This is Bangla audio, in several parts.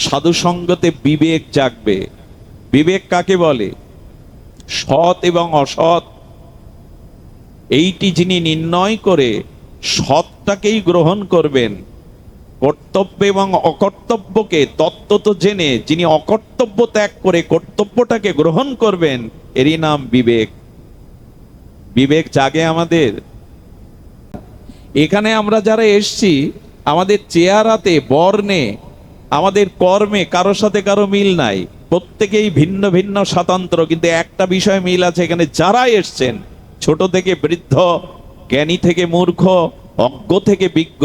সাধু সঙ্গতে বিবেক জাগবে। বিবেক কাকে বলে? সৎ এবং অসৎ এইটি যিনি নির্ণয় করে সৎটাকেই গ্রহণ করবেন, কর্তব্য এবং অকর্তব্যকে তত্ত্বত জেনে যিনি অকর্তব্য ত্যাগ করে কর্তব্যটাকে গ্রহণ করবেন, এরই নাম বিবেক। বিবেক জাগে আমাদের। এখানে আমরা যারা এসছি, আমাদের চেহারাতে, বর্ণে, আমাদের কর্মে কারো সাথে কারো মিল নাই, প্রত্যেকেই ভিন্ন ভিন্ন স্বতন্ত্র, কিন্তু একটা বিষয় মিল আছে। এখানে যারা এসছেন, ছোট থেকে বৃদ্ধ, জ্ঞানী থেকে মূর্খ, অজ্ঞ থেকে বিজ্ঞ,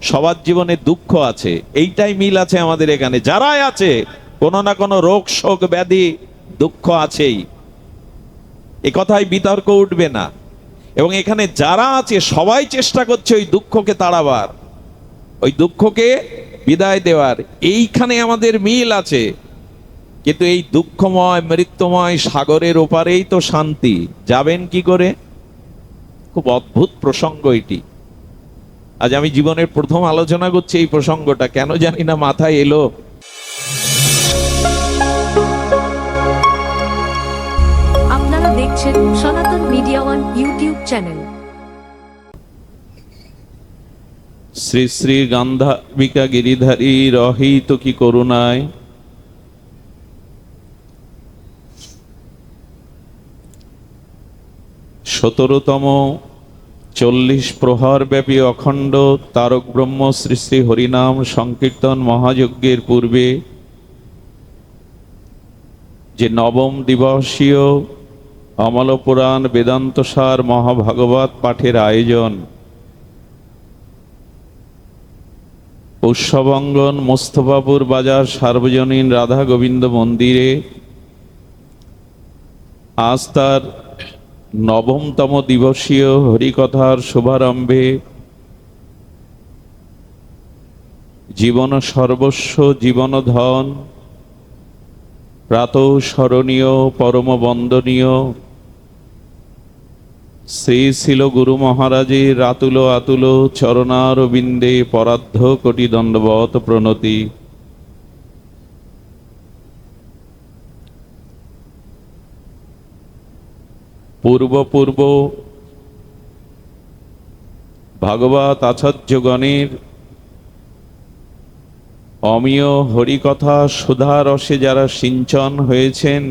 সবার জীবনে দুঃখ আছে। এইটাই মিল আছে আমাদের এখানে। যারাই আছে, কোনো না কোনো রোগ শোক ব্যাধি দুঃখ আছেই, এ কথায় বিতর্ক উঠবে না। এবং এখানে যারা আছে সবাই চেষ্টা করছে ওই দুঃখকে তাড়াবার, ওই দুঃখকে বিদায় দেওয়ার। এইখানে আমাদের মিল আছে। কিন্তু এই দুঃখময় মৃত্যুময় সাগরের ওপারেই তো শান্তি, যাবেন কি করে? খুব অদ্ভুত প্রসঙ্গ এটি। আজ আমি জীবনের প্রথম আলোচনা করছি এই প্রসঙ্গটা, কেন জানি না মাথায় এলো। আপনারা দেখছেন Sanatan media one YouTube channel. Shri Shri Gandharvika Giridhari রহিত কি করুণায়, 17তম 40 প্রহর ব্যাপী অখণ্ড তারক ব্রহ্ম শ্রী শ্রী হরিনাম সংকীর্তন মহাযজ্ঞের পূর্বে যে নবম দিবসীয় অমল পুরাণ বেদান্তসার মহাভাগবত পাঠের আয়োজন, উৎসবঙ্গন মোস্তফাপুর বাজার সার্বজনীন রাধা গোবিন্দ মন্দিরে আজ তার নবমতম দিবসীয় হরিকথার শুভারম্ভে জীবন সর্বস্ব জীবন ধন প্রাতঃ স্মরণীয় পরম বন্দনীয় শ্রী শিল গুরু মহারাজের আতুল আতুল চরণারবিন্দে পরার্ধ কোটি দণ্ডবত প্রণতি। পূর্ব পূর্ব ভাগবত আচার্যগণের অমীয় হরিকথা সুধারসে যারা সিঞ্চন হয়েছেন,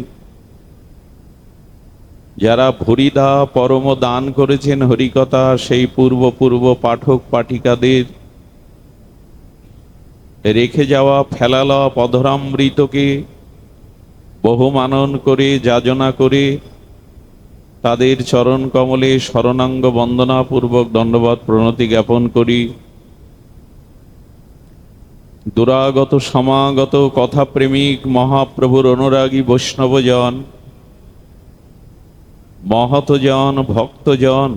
যারা ভূরিদা পরম দান করেছেন হরিকথা, সেই পূর্ব পূর্ব পাঠক পাঠিকাদের রেখে যাওয়া ফেলালা পধরামৃতকে বহুমানন করে যাজনা করে তাদের চরণ কমলে শরণাঙ্গ বন্দনাপূর্বক দণ্ডবত প্রণতি জ্ঞাপন করি। দুরাগত সমাগত কথাপ্রেমিক মহাপ্রভুর অনুরাগী বৈষ্ণবজন, মহতজন, ভক্তজন,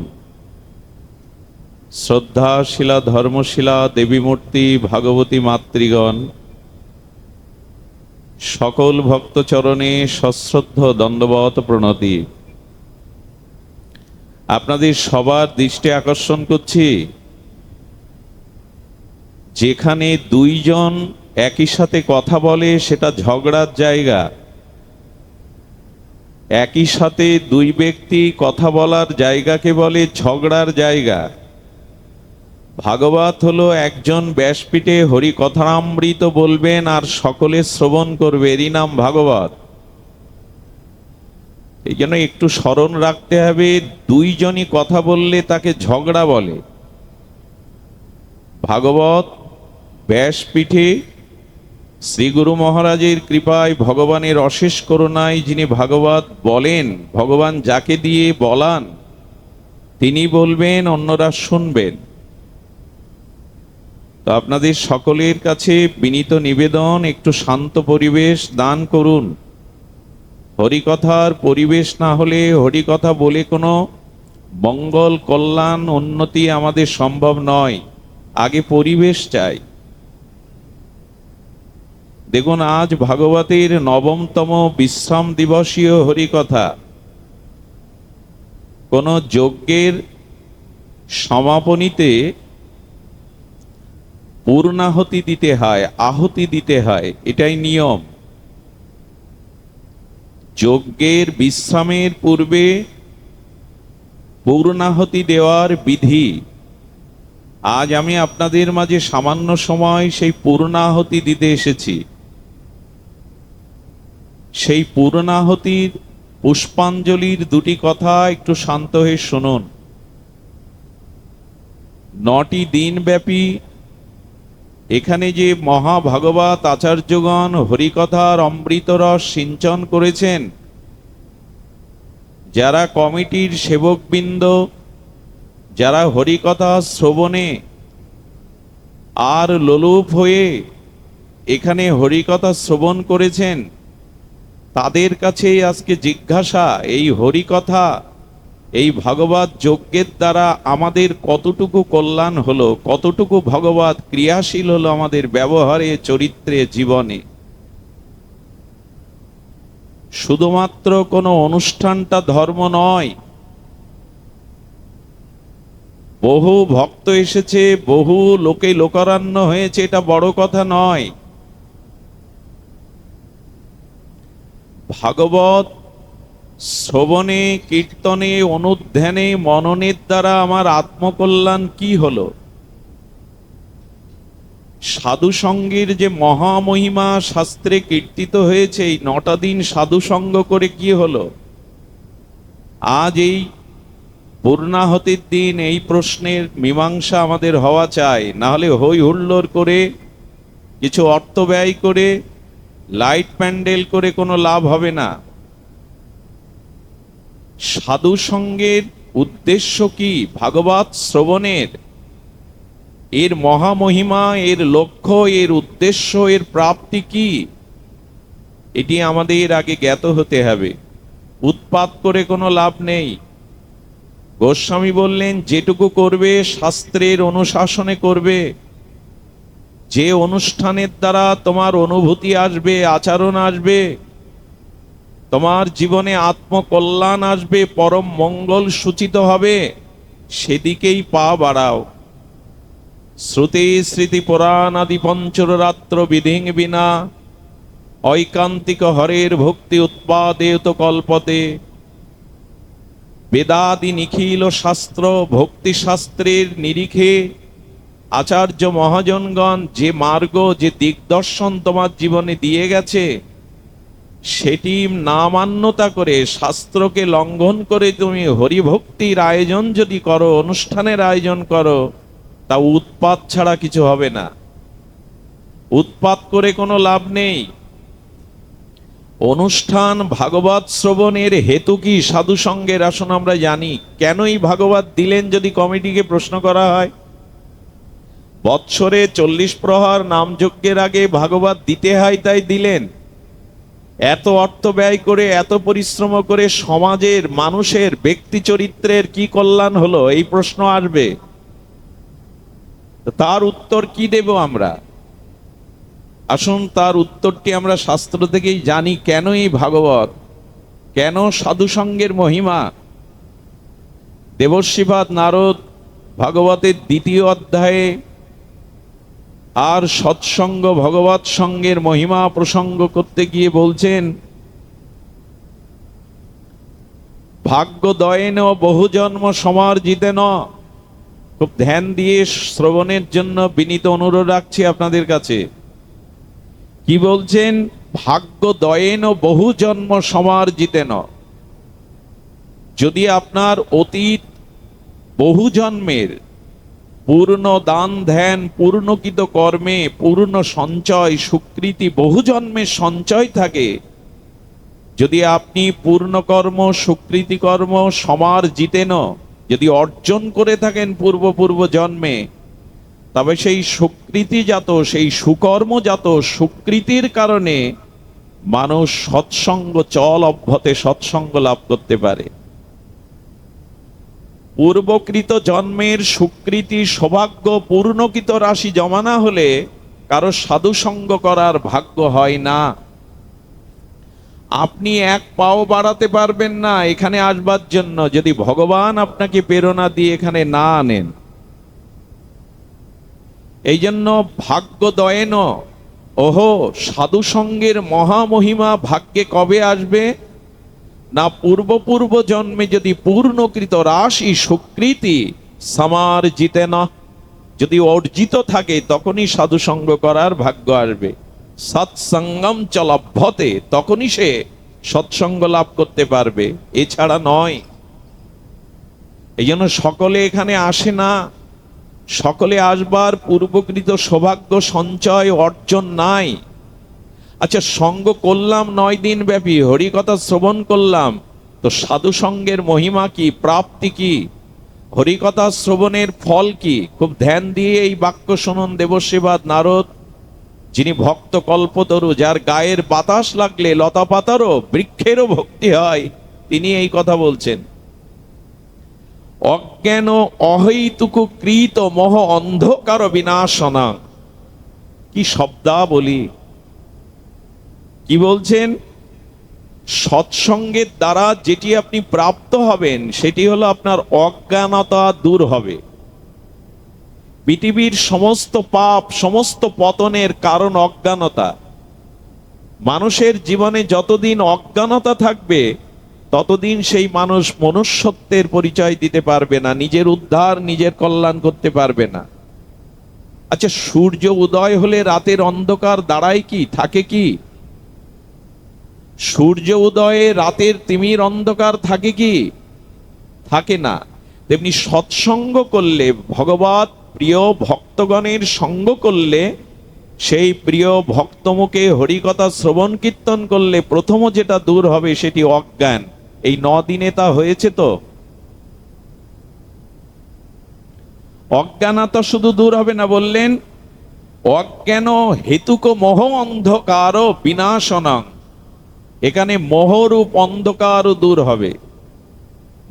শ্রদ্ধাশীলা ধর্মশীলা দেবীমূর্তি ভাগবতী মাতৃগণ, সকল ভক্তচরণে সশ্রদ্ধ দণ্ডবত প্রণতি। আপনাদের সবার দৃষ্টি আকর্ষণ করছি, যেখানে দুইজন একই সাথে কথা বলে সেটা ঝগড়ার জায়গা, একই সাথে দুই ব্যক্তি কথা বলার জায়গাকে বলে ঝগড়ার জায়গা। ভাগবত হলো একজন ব্যাসপীঠে হরিকথামৃত বলবেন আর সকলে শ্রবণ করবে, এরই নাম ভাগবত। এই জন্য একটু স্মরণ রাখতে হবে, দুইজনই কথা বললে তাকে ঝগড়া বলে। ভাগবত ব্যাসপীঠে শ্রী গুরু মহারাজের কৃপায়, ভগবানের অশেষ করুণায় যিনি ভাগবত বলেন, ভগবান যাকে দিয়ে বলান তিনি বলবেন, অন্যরা শুনবেন। তো আপনাদের সকলের কাছে বিনীত নিবেদন, একটু শান্ত পরিবেশ দান করুন। হরিকথার পরিবেশ না হলে হরিকথা বলে কোনো মঙ্গল কল্যাণ উন্নতি আমাদের সম্ভব নয়। আগে পরিবেশ চাই। দেখুন, আজ ভাগবতের নবমতম বিশ্রাম দিবসীয় হরিকথা। কোন যজ্ঞের সমাপনীতে পূর্ণাহুতি দিতে হয়, আহুতি দিতে হয়, এটাই নিয়ম। যজ্ঞের বিশ্রামের পূর্বে পূর্ণাহুতি দেওয়ার বিধি। আজ আমি আপনাদের মাঝে সামান্য সময় সেই পূর্ণাহুতি দিতে এসেছি। সেই পূর্ণাহুতির পুষ্পাঞ্জলির দুটি কথা একটু শান্ত হয়ে শুনুন। 9টি দিন ব্যাপী এখানে যে মহাভাগবত আচার্যগণ হরিকথার অমৃতরস সিঞ্চন করেছেন, যারা কমিটির সেবকবৃন্দ, যারা হরিকথা শ্রবণে আর লোলুপ হয়ে এখানে হরিকথা শ্রবণ করেছেন, তাদের কাছে আজকে জিজ্ঞাসা, এই হরিকথা, এই ভগবত যজ্ঞের দ্বারা আমাদের কতটুকু কল্যাণ হলো, কতটুকু ভগবত ক্রিয়াশীল হলো আমাদের ব্যবহারে, চরিত্রে, জীবনে। শুধুমাত্র কোনো অনুষ্ঠানটা ধর্ম নয়। বহু ভক্ত এসেছে, বহু লোকে লোকারণ্য হয়েছে, এটা বড় কথা নয়। ভাগবত শ্রবণে, কীর্তনে, অনুধ্যানে, মননের দ্বারা আমার আত্মকল্যাণ কি হলো? সাধু সঙ্গের যে মহামহিমা শাস্ত্রে কীর্তিত হয়েছে, এই 9টা দিন সাধু সঙ্গ করে কি হলো? আজ এই পূর্ণাহুতির দিন এই প্রশ্নের মীমাংসা আমাদের হওয়া চাই। না হলে হই হুল্লোড় করে, কিছু অর্থ ব্যয় করে, লাইট প্যান্ডেল করে কোনো লাভ হবে না। সাধু সঙ্গের উদ্দেশ্য কি? ভাগবত শ্রবণের এর মহামহিমা, এর লক্ষ্য, এর উদ্দেশ্য, এর প্রাপ্তি কি, এটি আমাদের আগে জ্ঞাত হতে হবে। উৎপাত করে কোনো লাভ নেই। গোস্বামী বললেন, যেটুকু করবে শাস্ত্রের অনুশাসনে করবে। যে অনুষ্ঠানের দ্বারা তোমার অনুভূতি আসবে, আচরণ আসবে, তোমার জীবনে আত্মকল্যাণ আসবে, পরম মঙ্গল সূচিত হবে, সেদিকেই পা বাড়াও। শ্রুতি স্মৃতি পুরাণ আদি পঞ্চরাত্র বিধিং বিনা ঐকান্তিক হরের ভক্তি উৎপাদেত কল্পতে। বেদাদি নিখিল শাস্ত্র, ভক্তি শাস্ত্রের নিরিখে আচার্য মহাজনগণ যে মার্গ, যে দিগদর্শন তোমার জীবনে দিয়ে গেছে, সেটি না মান্যতা করে, শাস্ত্রকে লঙ্ঘন করে তুমি হরিভক্তির আয়োজন যদি করো, অনুষ্ঠানের আয়োজন করো, তা উৎপাত ছাড়া কিছু হবে না। উৎপাত করে কোনো লাভ নেই। অনুষ্ঠান ভাগবত শ্রবণের হেতু কি? সাধু সঙ্গের। আসুন আমরা জানি কেনই ভাগবত দিলেন। যদি কমিটিকে প্রশ্ন করা হয়, বৎসরে 40 প্রহর নামযজ্ঞের আগে ভাগবত দিতে হয়, তাই দিলেন। এত অর্থ ব্যয় করে, এত পরিশ্রম করে সমাজের মানুষের ব্যক্তি চরিত্রের কি কল্যাণ হলো, এই প্রশ্ন আসবে। তার উত্তর কি দেব আমরা? আসুন তার উত্তরটি আমরা শাস্ত্র থেকেই জানি। কেন এই ভাগবত, কেন সাধু সঙ্গের মহিমা? দেবর্ষিপাদ নারদ ভাগবতের 2য় অধ্যায়ে আর সৎসঙ্গ ভগবত সঙ্গের মহিমা প্রসঙ্গ করতে গিয়ে বলছেন, ভাগ্য দয়েন বহু জন্ম সমার্জিতেন। খুব ধ্যান দিয়ে শ্রবণের জন্য বিনীত অনুরোধ রাখছি আপনাদের কাছে। কি বলছেন? ভাগ্য দয়েন বহু জন্ম সমার্জিতেন। যদি আপনার অতীত বহু জন্মের পূর্ণ দান ধ্যান, পূর্ণকৃত কর্মে, পূর্ণ সঞ্চয়, সুকৃতি, বহু জন্মের সঞ্চয় থাকে, যদি আপনি পূর্ণ কর্ম, সুকৃতি কর্ম সমার্জিতেন যদি অর্জন করে থাকেন পূর্ব জন্মে, তবে সেই সুকৃতিজাত, সেই সুকর্মজাত সুকৃতির কারণে মানুষ সৎসঙ্গ, চল অভ্যতে সৎসঙ্গ লাভ করতে পারে। পূর্বকৃত জন্মের সুকৃতি, সৌভাগ্য, পূর্ণকৃত রাশি জমা না হলে কারো সাধু সঙ্গ করার ভাগ্য হয় না। আপনি এক পাও বাড়াতে পারবেন না এখানে আসবার জন্য, যদি ভগবান আপনাকে প্রেরণা দিয়ে এখানে না আনেন। এই জন্য ভাগ্যদয়েন ওহো, সাধু সঙ্গের মহামহিমা ভাগ্যে কবে আসবে না? পূর্ব জন্মে যদি পূর্ণকৃত রাশি সুকৃতি সামার জিতে না, যদি অর্জিত থাকে তখনই সাধু সঙ্গ করার ভাগ্য আসবে। সৎসঙ্গম চলভ্যতে, তখনই সে সৎসঙ্গ লাভ করতে পারবে, এছাড়া নয়। এই জন্য সকলে এখানে আসে না, সকলে আসবার পূর্বকৃত সৌভাগ্য সঞ্চয় অর্জন নাই। আচ্ছা, সঙ্গ করলাম 9 দিন ব্যাপী, হরিকথা শ্রবণ করলাম, তো সাধু সঙ্গের মহিমা কি, প্রাপ্তি কি, হরিকথা শ্রবণের ফল কি? খুব ধ্যান দিয়ে এই বাক্য শুনুন দেবশ্রীবাদ নারদ, যিনি ভক্ত কল্পতরু, যার গায়ের বাতাস লাগলে লতা পাতারও বৃক্ষেরও ভক্তি হয়, তিনি এই কথা বলছেন। অজ্ঞান অহৈতুকু কৃত মোহ অন্ধকার বিনাশনা। কি শব্দাবলী! কি বলছেন? সৎসঙ্গের দ্বারা যেটি আপনি প্রাপ্ত হবেন সেটি হলো আপনার অজ্ঞানতা দূর হবে। পৃথিবীর সমস্ত পাপ, সমস্ত পতনের কারণ অজ্ঞানতা। মানুষের জীবনে যতদিন অজ্ঞানতা থাকবে ততদিন সেই মানুষ মনুষ্যত্বের পরিচয় দিতে পারবে না, নিজের উদ্ধার, নিজের কল্যাণ করতে পারবে না। আচ্ছা, সূর্য উদয় হলে রাতের অন্ধকার দাঁড়ায় কি, থাকে কি? সূর্য উদয়ে রাতের তিমির অন্ধকার থাকে কি? থাকে না। তেমনি সৎসঙ্গ করলে, ভগবৎ প্রিয় ভক্তগণের সঙ্গ করলে, সেই প্রিয় ভক্তমুখে হরিকথা শ্রবণ কীর্তন করলে প্রথম যেটা দূর হবে সেটি অজ্ঞান। এই 9 দিনে তা হয়েছে তো। অজ্ঞানতা শুধু দূর হবে না, বললেন অজ্ঞান হেতুক মোহ অন্ধকার বিনাশনং। এখানে মোহরূপ অন্ধকারও দূর হবে।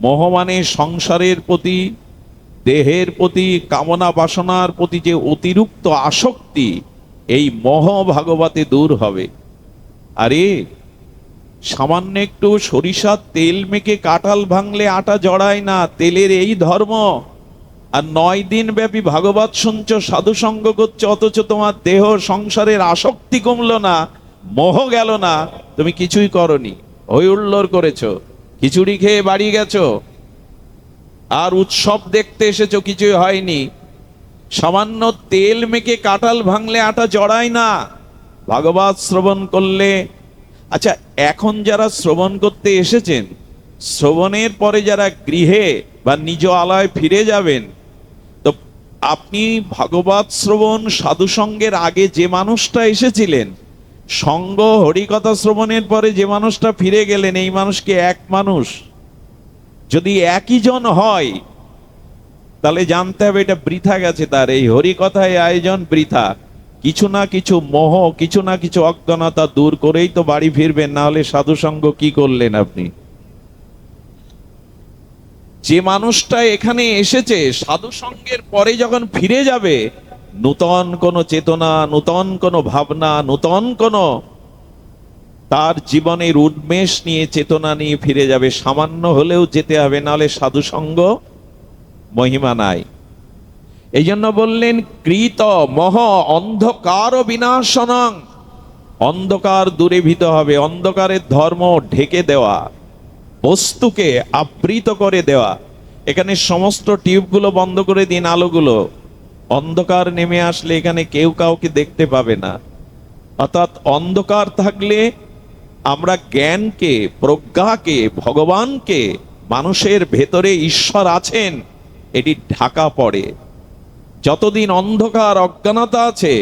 মোহ মানে সংসারের প্রতি, দেহের প্রতি, কামনা বাসনার প্রতি যে অতিরিক্ত আসক্তি, এই মোহ ভাগবতে দূর হবে। আরে, সামান্য একটু সরিষার তেল মেখে কাঁঠাল ভাঙলে আটা জড়ায় না, তেলের এই ধর্ম। আর 9 দিন ব্যাপী ভাগবত শুনছ, সাধু সঙ্গ করছো, অথচ তোমার দেহ সংসারের আসক্তি কমলো না, মোহ গেল না, তুমি কিছুই করনি, হই হুল্লোড় করেছো, খিচুড়ি খেয়ে বাড়ি গেছো, আর উৎসব দেখতে এসেছো, কিছুই হয়নি। সামান্য তেল মেখে কাঁঠাল ভাঙলে আটা জড়ায় না, ভাগবত শ্রবণ করলে। আচ্ছা, এখন যারা শ্রবণ করতে এসেছেন, শ্রবণের পরে যারা গৃহে বা নিজ আলয় ফিরে যাবেন, তো আপনি ভাগবত শ্রবণ সাধু সঙ্গের আগে যে মানুষটা এসেছিলেন, সঙ্গ হরিকথা শ্রবণের পরে যে মানুষটা ফিরে গেলেন, এই মানুষকে এক মানুষ যদি একই জন হয়, তাহলে জানতে হবে এটা বৃথা গেছে, তার এই হরিকথায় আয়োজন বৃথা। কিছু না কিছু মোহ, কিছু না কিছু অজ্ঞানতা দূর করেই তো বাড়ি ফিরবেন, না হলে সাধু সঙ্গ কি করলেন আপনি? যে মানুষটা এখানে এসেছে, সাধু সঙ্গের পরে যখন ফিরে যাবে, নূতন কোনো চেতনা, নূতন কোনো ভাবনা, নূতন কোনো তার জীবনের উন্মেষ নিয়ে, চেতনা নিয়ে ফিরে যাবে। সামান্য হলেও যেতে হবে, নাহলে সাধু সঙ্গ মহিমা নাই। এই জন্য বললেন কৃত মোহ অন্ধকার বিনাশনং। অন্ধকার দূরীভূত হবে। অন্ধকারের ধর্ম ঢেকে দেওয়া, বস্তুকে আবৃত করে দেওয়া। এখানে সমস্ত টিউবগুলো বন্ধ করে দিন, আলোগুলো। অন্ধকার নেমে আসলে এখানে কেউ কাউকে দেখতে পাবে না। অর্থাৎ অন্ধকার থাকলে আমরা জ্ঞানকে, প্রজ্ঞাকে, ভগবানকে, মানুষের ভেতরে ঈশ্বর আছেন, এটি ঢাকা পড়ে। যতদিন অন্ধকার, অজ্ঞানতা আছে,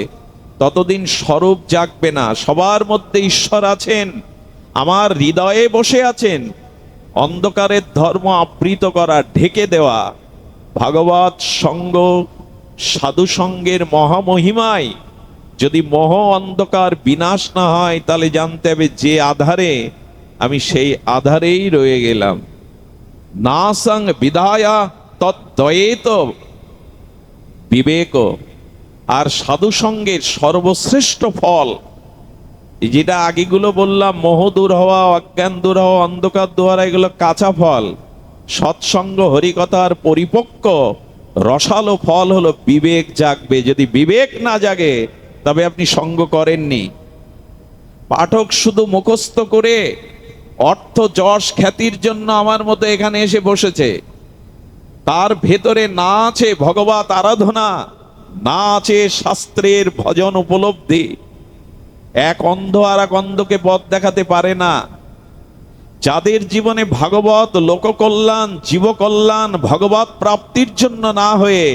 ততদিন স্বরূপ জাগবে না। সবার মধ্যে ঈশ্বর আছেন, আমার হৃদয়ে বসে আছেন। অন্ধকারের ধর্ম আবৃত করা, ঢেকে দেওয়া। ভাগবত সঙ্গ, সাধু সঙ্গের মহামহিমায় যদি মোহ অন্ধকার বিনাশ না হয়, তাহলে জানতে হবে যে আধারে, আমি সেই আধারেই রয়ে গেলাম। না সং বিধায়া তদ্বয়েত বিবেক। আর সাধু সঙ্গের সর্বশ্রেষ্ঠ ফল, যেটা আগেগুলো বললাম, মোহ দূর হওয়া, অজ্ঞান দূর হওয়া, অন্ধকার দূর হওয়া, এগুলো কাঁচা ফল। সৎসঙ্গ হরিকথার পরিপক্ক রসালো ফল হলো বিবেক জাগবে। যদি বিবেক না জাগে তবে আপনি সঙ্গ করেননি। পাঠক শুধু মুখস্থ করে অর্থ যশ খ্যাতির জন্য আমার মতো এখানে এসে বসেছে, তার ভেতরে না আছে ভগবত আরাধনা, না আছে শাস্ত্রের ভজন উপলব্ধি। এক অন্ধ আর এক অন্ধকে পথ দেখাতে পারে না। যাদের জীবনে ভাগবত লোককল্যাণ জীবকল্যাণ ভগবত প্রাপ্তির জন্য না হয়ে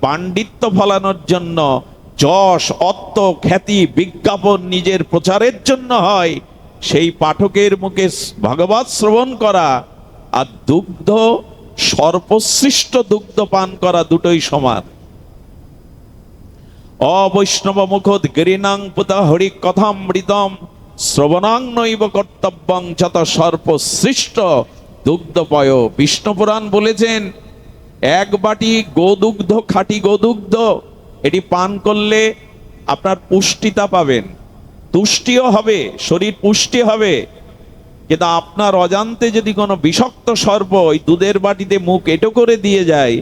পাণ্ডিত্য ফলানোর জন্য, যশ অর্থ খ্যাতি বিজ্ঞাপন নিজের প্রচারের জন্য হয়, সেই পাঠকের মুখে ভাগবত শ্রবণ করা আর দুগ্ধ সর্বশ্রেষ্ঠ দুগ্ধ পান করা দুটোই সমান। অবৈষ্ণব মুখোদ গিরিনাং পুত হরি কথামৃতম শ্রবণাং নৈব কর্তব্যং যত সর্বশ্রেষ্ঠ দুগ্ধপয়। বিষ্ণু পুরাণ বলেছেন, এক বাটি গোদুগ্ধ, খাঁটি গোদুগ্ধ, এটি পান করলে আপনার পুষ্টিতা পাবেন, তুষ্টিও হবে, শরীর পুষ্টি হবে। কিন্তু আপনার অজান্তে যদি কোনো বিষাক্ত সর্প ওই দুধের বাটিতে মুখ এঁটো করে দিয়ে যায়,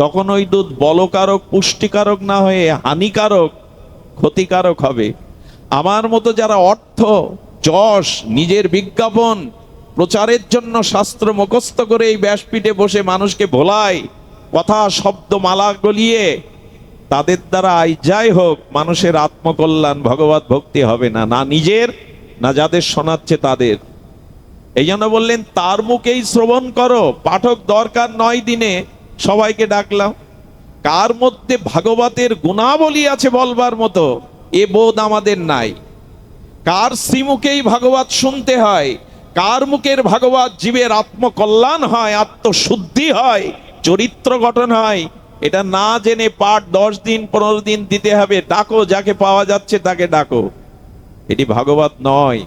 তখন ওই দুধ বলকারক পুষ্টিকারক না হয়ে হানিকারক ক্ষতিকারক হবে। আমার মতো যারা অর্থ যশ নিজের বিজ্ঞাপন প্রচারের জন্য শাস্ত্র মুখস্থ করে এই ব্যাসপীঠে বসে মানুষকে ভোলায়, কথা শব্দ মালা গলিয়ে, তাদের দ্বারা যাই হোক মানুষের আত্মকল্যাণ ভগবত ভক্তি হবে না, না নিজের না যাদের শোনাচ্ছে তাদের। এই জন্য বললেন তার মুখেই শ্রবণ করো। পাঠক দরকার 9 দিনে সবাইকে ডাকলাম, কার মধ্যে ভাগবতের গুণাবলী আছে বলবার মতো এ বোধ আমাদের নাই। কার শ্রীমুখেই ভাগবত শুনতে হয়, কার মুখের ভাগবত জীবের আত্মকল্যাণ হয়, আত্মশুদ্ধি হয়, চরিত্র গঠন হয়, এটা না জেনে পাঠ 10 দিন 15 দিন দিতে হবে। ডাকো, যাকে পাওয়া যাচ্ছে তাকে ডাকো। এটি ভাগবত নয়,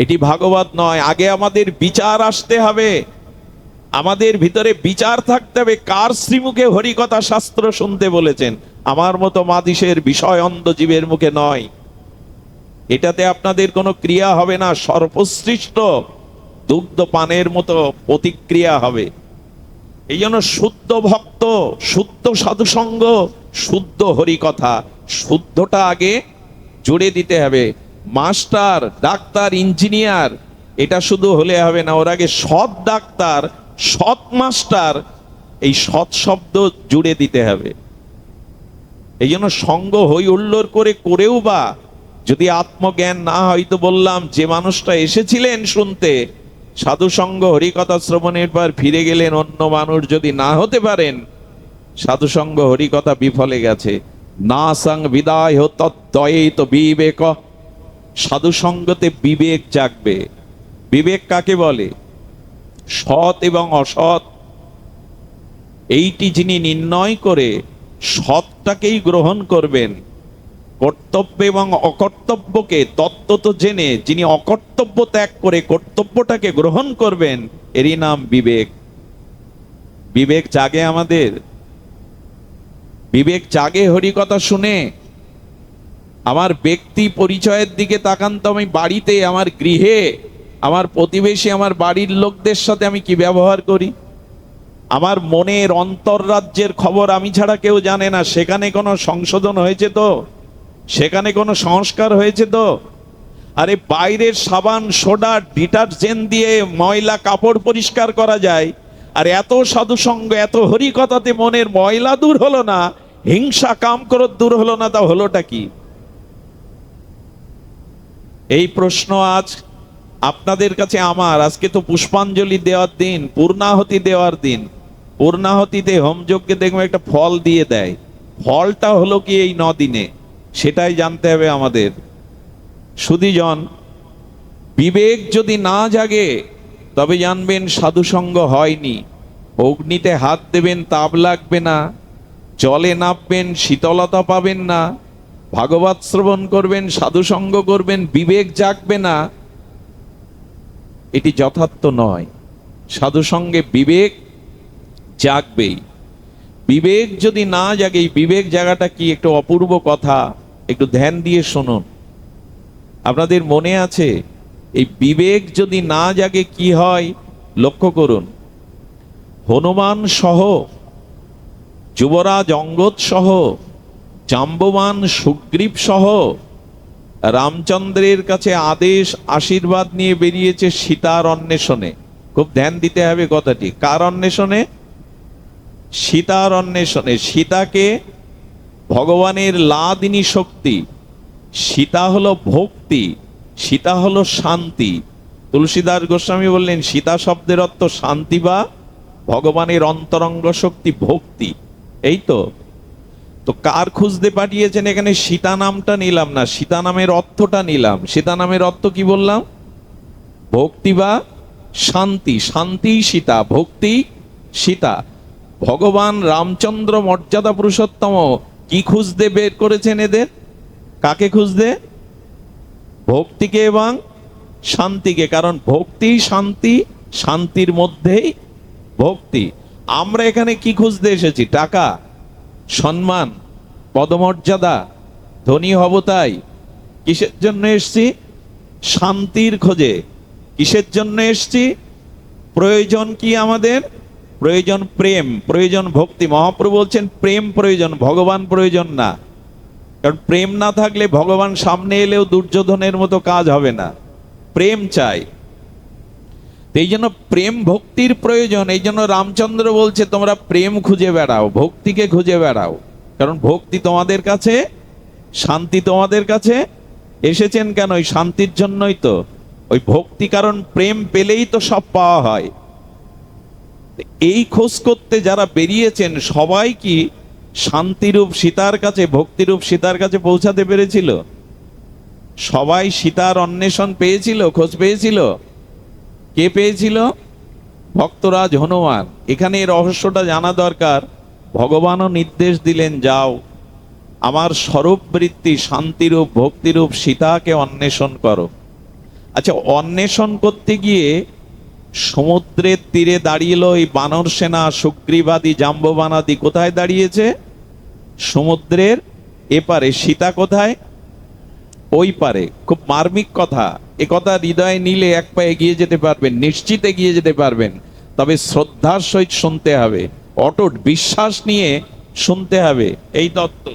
এটি ভাগবত নয়। আগে আমাদের বিচার আসতে হবে, আমাদের ভিতরে বিচার থাকতে হবে। কার শ্রীমুখে হরিকথা শাস্ত্র শুনতে বলেছেন? আমার মতো মাদিসের বিষয় অন্ধ জীবের মুখে নয়। এটাতে আপনাদের কোনো ক্রিয়া হবে না, সর্বশ্রেষ্ঠ দুগ্ধ পানের মতো প্রতিক্রিয়া হবে। এই জন্য শুদ্ধ ভক্ত, শুদ্ধ সাধুসঙ্গ, শুদ্ধ হরিকথা, শুদ্ধটা আগে জুড়ে দিতে হবে। মাস্টার, ডাক্তার, ইঞ্জিনিয়ার এটা শুধু হলে হবে না, ওর আগে সৎ ডাক্তার, সৎ মাস্টার, এই সৎ শব্দ জুড়ে দিতে হবে। এই জন্য সঙ্গ হই হুল্লোড় করে করেও বা যদি আত্মজ্ঞান না হয়, তো বললাম যে মানুষটা এসেছিলেন শুনতে, সাধু সঙ্গ হরিকথা শ্রবণের পর ফিরে গেলেন, অন্য মানুষ যদি না হতে পারেন, সাধু সঙ্গ হরিকথা বিফলে গেছে। না সং বিদায় তদ্দয়ে তো বিবেক। সাধু সঙ্গতে বিবেক জাগবে। বিবেক কাকে বলে? সৎ এবং অসৎ এইটি যিনি নির্ণয় করে সৎটাকেই গ্রহণ করবেন, কর্তব্য এবং অকর্তব্যকে তত্ত্বত জেনে যিনি অকর্তব্য ত্যাগ করে কর্তব্যটাকে গ্রহণ করবেন, এরই নাম বিবেক। বিবেক জাগে আমাদের, বিবেক জাগে হরিকথা শুনে। আমার ব্যক্তি পরিচয়ের দিকে তাকান তো, আমি বাড়িতে, আমার গৃহে, আমার প্রতিবেশী, আমার বাড়ির লোকদের সাথে আমি কি ব্যবহার করি, আমার মনের অন্তর্রাজ্যের খবর আমি ছাড়া কেউ জানে না। সেখানে কোনো সংশোধন হয়েছে তো? সেখানে কোনো সংস্কার হয়েছে তো? আরে বাইরের সাবান সোডা ডিটারজেন্ট দিয়ে ময়লা কাপড় পরিষ্কার করা যায়, আর এত সাধুসঙ্গ এত হরিকথাতে মনের ময়লা দূর হলো না, হিংসা কাম ক্রোধ দূর হলো না, তা হলোটা কি? এই প্রশ্ন আজ আপনাদের কাছে আমার। আজকে তো পুষ্পাঞ্জলি দেওয়ার দিন, পূর্ণাহতি দেওয়ার দিন। পূর্ণাহতিতে হোমযজ্ঞে দেখবে একটা ফল দিয়ে দেয়, ফলটা হলো কি এই 9 দিনে, সেটাই জানতে হবে আমাদের। সুধীজন, বিবেক যদি না জাগে তবে জানবেন সাধুসঙ্গ হয়নি। অগ্নিতে হাত দেবেন, তাপ লাগবে না, জলে নামবেন, শীতলতা পাবেন না, ভাগবত শ্রবণ করবেন, সাধুসঙ্গ করবেন, বিবেক জাগবে না, এটি যথার্থ নয়। সাধুসঙ্গে বিবেক জাগবেই। বিবেক যদি না জাগে, বিবেক জাগাটা কি একটু অপূর্ব কথা, একটু ধ্যান দিয়ে শুনুন। আপনাদের মনে আছে এই বিবেক যদি না জাগে কি হয়? লক্ষ্য করুন। হনুমান সহ, যুবরাজ অঙ্গদ সহ, জাম্ববান সুগ্রীব সহ রামচন্দ্রের কাছে আদেশ আশীর্বাদ নিয়ে বেরিয়েছে সীতার অন্বেষণে। খুব ধ্যান দিতে হবে কথাটি, কার অন্বেষণে? সীতার অন্বেষণে। সীতাকে ভগবানের লাদিনী শক্তি, সীতা হলো ভক্তি, সীতা হলো শান্তি। তুলসীদাস গোস্বামী বললেন সীতা শব্দের অর্থ শান্তি বা ভগবানের অন্তরঙ্গ শক্তি ভক্তি। এই তো তো কার খুঁজতে পাঠিয়েছেন? এখানে সীতা নামটা নিলাম না, সীতা নামের অর্থটা নিলাম। সীতা নামের অর্থ কি বললাম? ভক্তি বা শান্তি। শান্তি সীতা, ভক্তি সীতা। ভগবান রামচন্দ্র মর্যাদা পুরুষোত্তম কি খুঁজতে বের করেছেন এদের? কাকে খুঁজতে? ভক্তিকে এবং শান্তিকে। কারণ ভক্তি শান্তি, শান্তির মধ্যেই ভক্তি। আমরা এখানে কি খুঁজতে এসেছি? টাকা, সম্মান, পদমর্যাদা, ধনী হব তাই। কিসের জন্য এসছি? শান্তির খোঁজে। কিসের জন্য এসছি? প্রয়োজন কি আমাদের? প্রয়োজন প্রেম, প্রয়োজন ভক্তি। মহাপ্রভু বলছেন প্রেম প্রয়োজন, ভগবান প্রয়োজন না। কারণ প্রেম না থাকলে ভগবান সামনে এলেও দুর্যোধনের মতো কাজ হবে না। প্রেম চাই। এই জন্য প্রেম ভক্তির প্রয়োজন। এই জন্য রামচন্দ্র বলছে তোমরা প্রেম খুঁজে বেড়াও, ভক্তিকে খুঁজে বেড়াও। কারণ ভক্তি তোমাদের কাছে, শান্তি তোমাদের কাছে এসেছেন কেন? ওই শান্তির জন্যই তো। ওই ভক্তি, কারণ প্রেম পেলেই তো সব পাওয়া হয়। এই খোঁজ করতে যারা বেরিয়েছেন সবাই কি শান্তিরূপ সীতার কাছে, ভক্তিরূপ সীতার কাছে পৌঁছাতে পেরেছিল? সবাই সীতার অন্বেষণ পেয়েছিল, খোঁজ পেয়েছিল? কে পেয়েছিল? ভক্তরাজ হনুমান। এখানে এই রহস্যটা জানা দরকার। ভগবানও নির্দেশ দিলেন যাও আমার স্বরূপ বৃত্তি শান্তিরূপ ভক্তিরূপ সীতাকে অন্বেষণ করো। আচ্ছা, অন্বেষণ করতে গিয়ে সমুদ্রের তীরে দাঁড়িয়ে এই বানর সেনা সুগ্রীবাদী জাম্ববানাদি কোথায় দাঁড়িয়েছে? সমুদ্রের এপারে। সীতা কোথায়? ওই পারে। খুব মার্মিক কথা। এ কথা হৃদয়ে নিলে এক পা এগিয়ে যেতে পারবেন, নিশ্চিত এগিয়ে যেতে পারবেন। তবে শ্রদ্ধার সহিত শুনতে হবে, অটুট বিশ্বাস নিয়ে শুনতে হবে এই তত্ত্ব।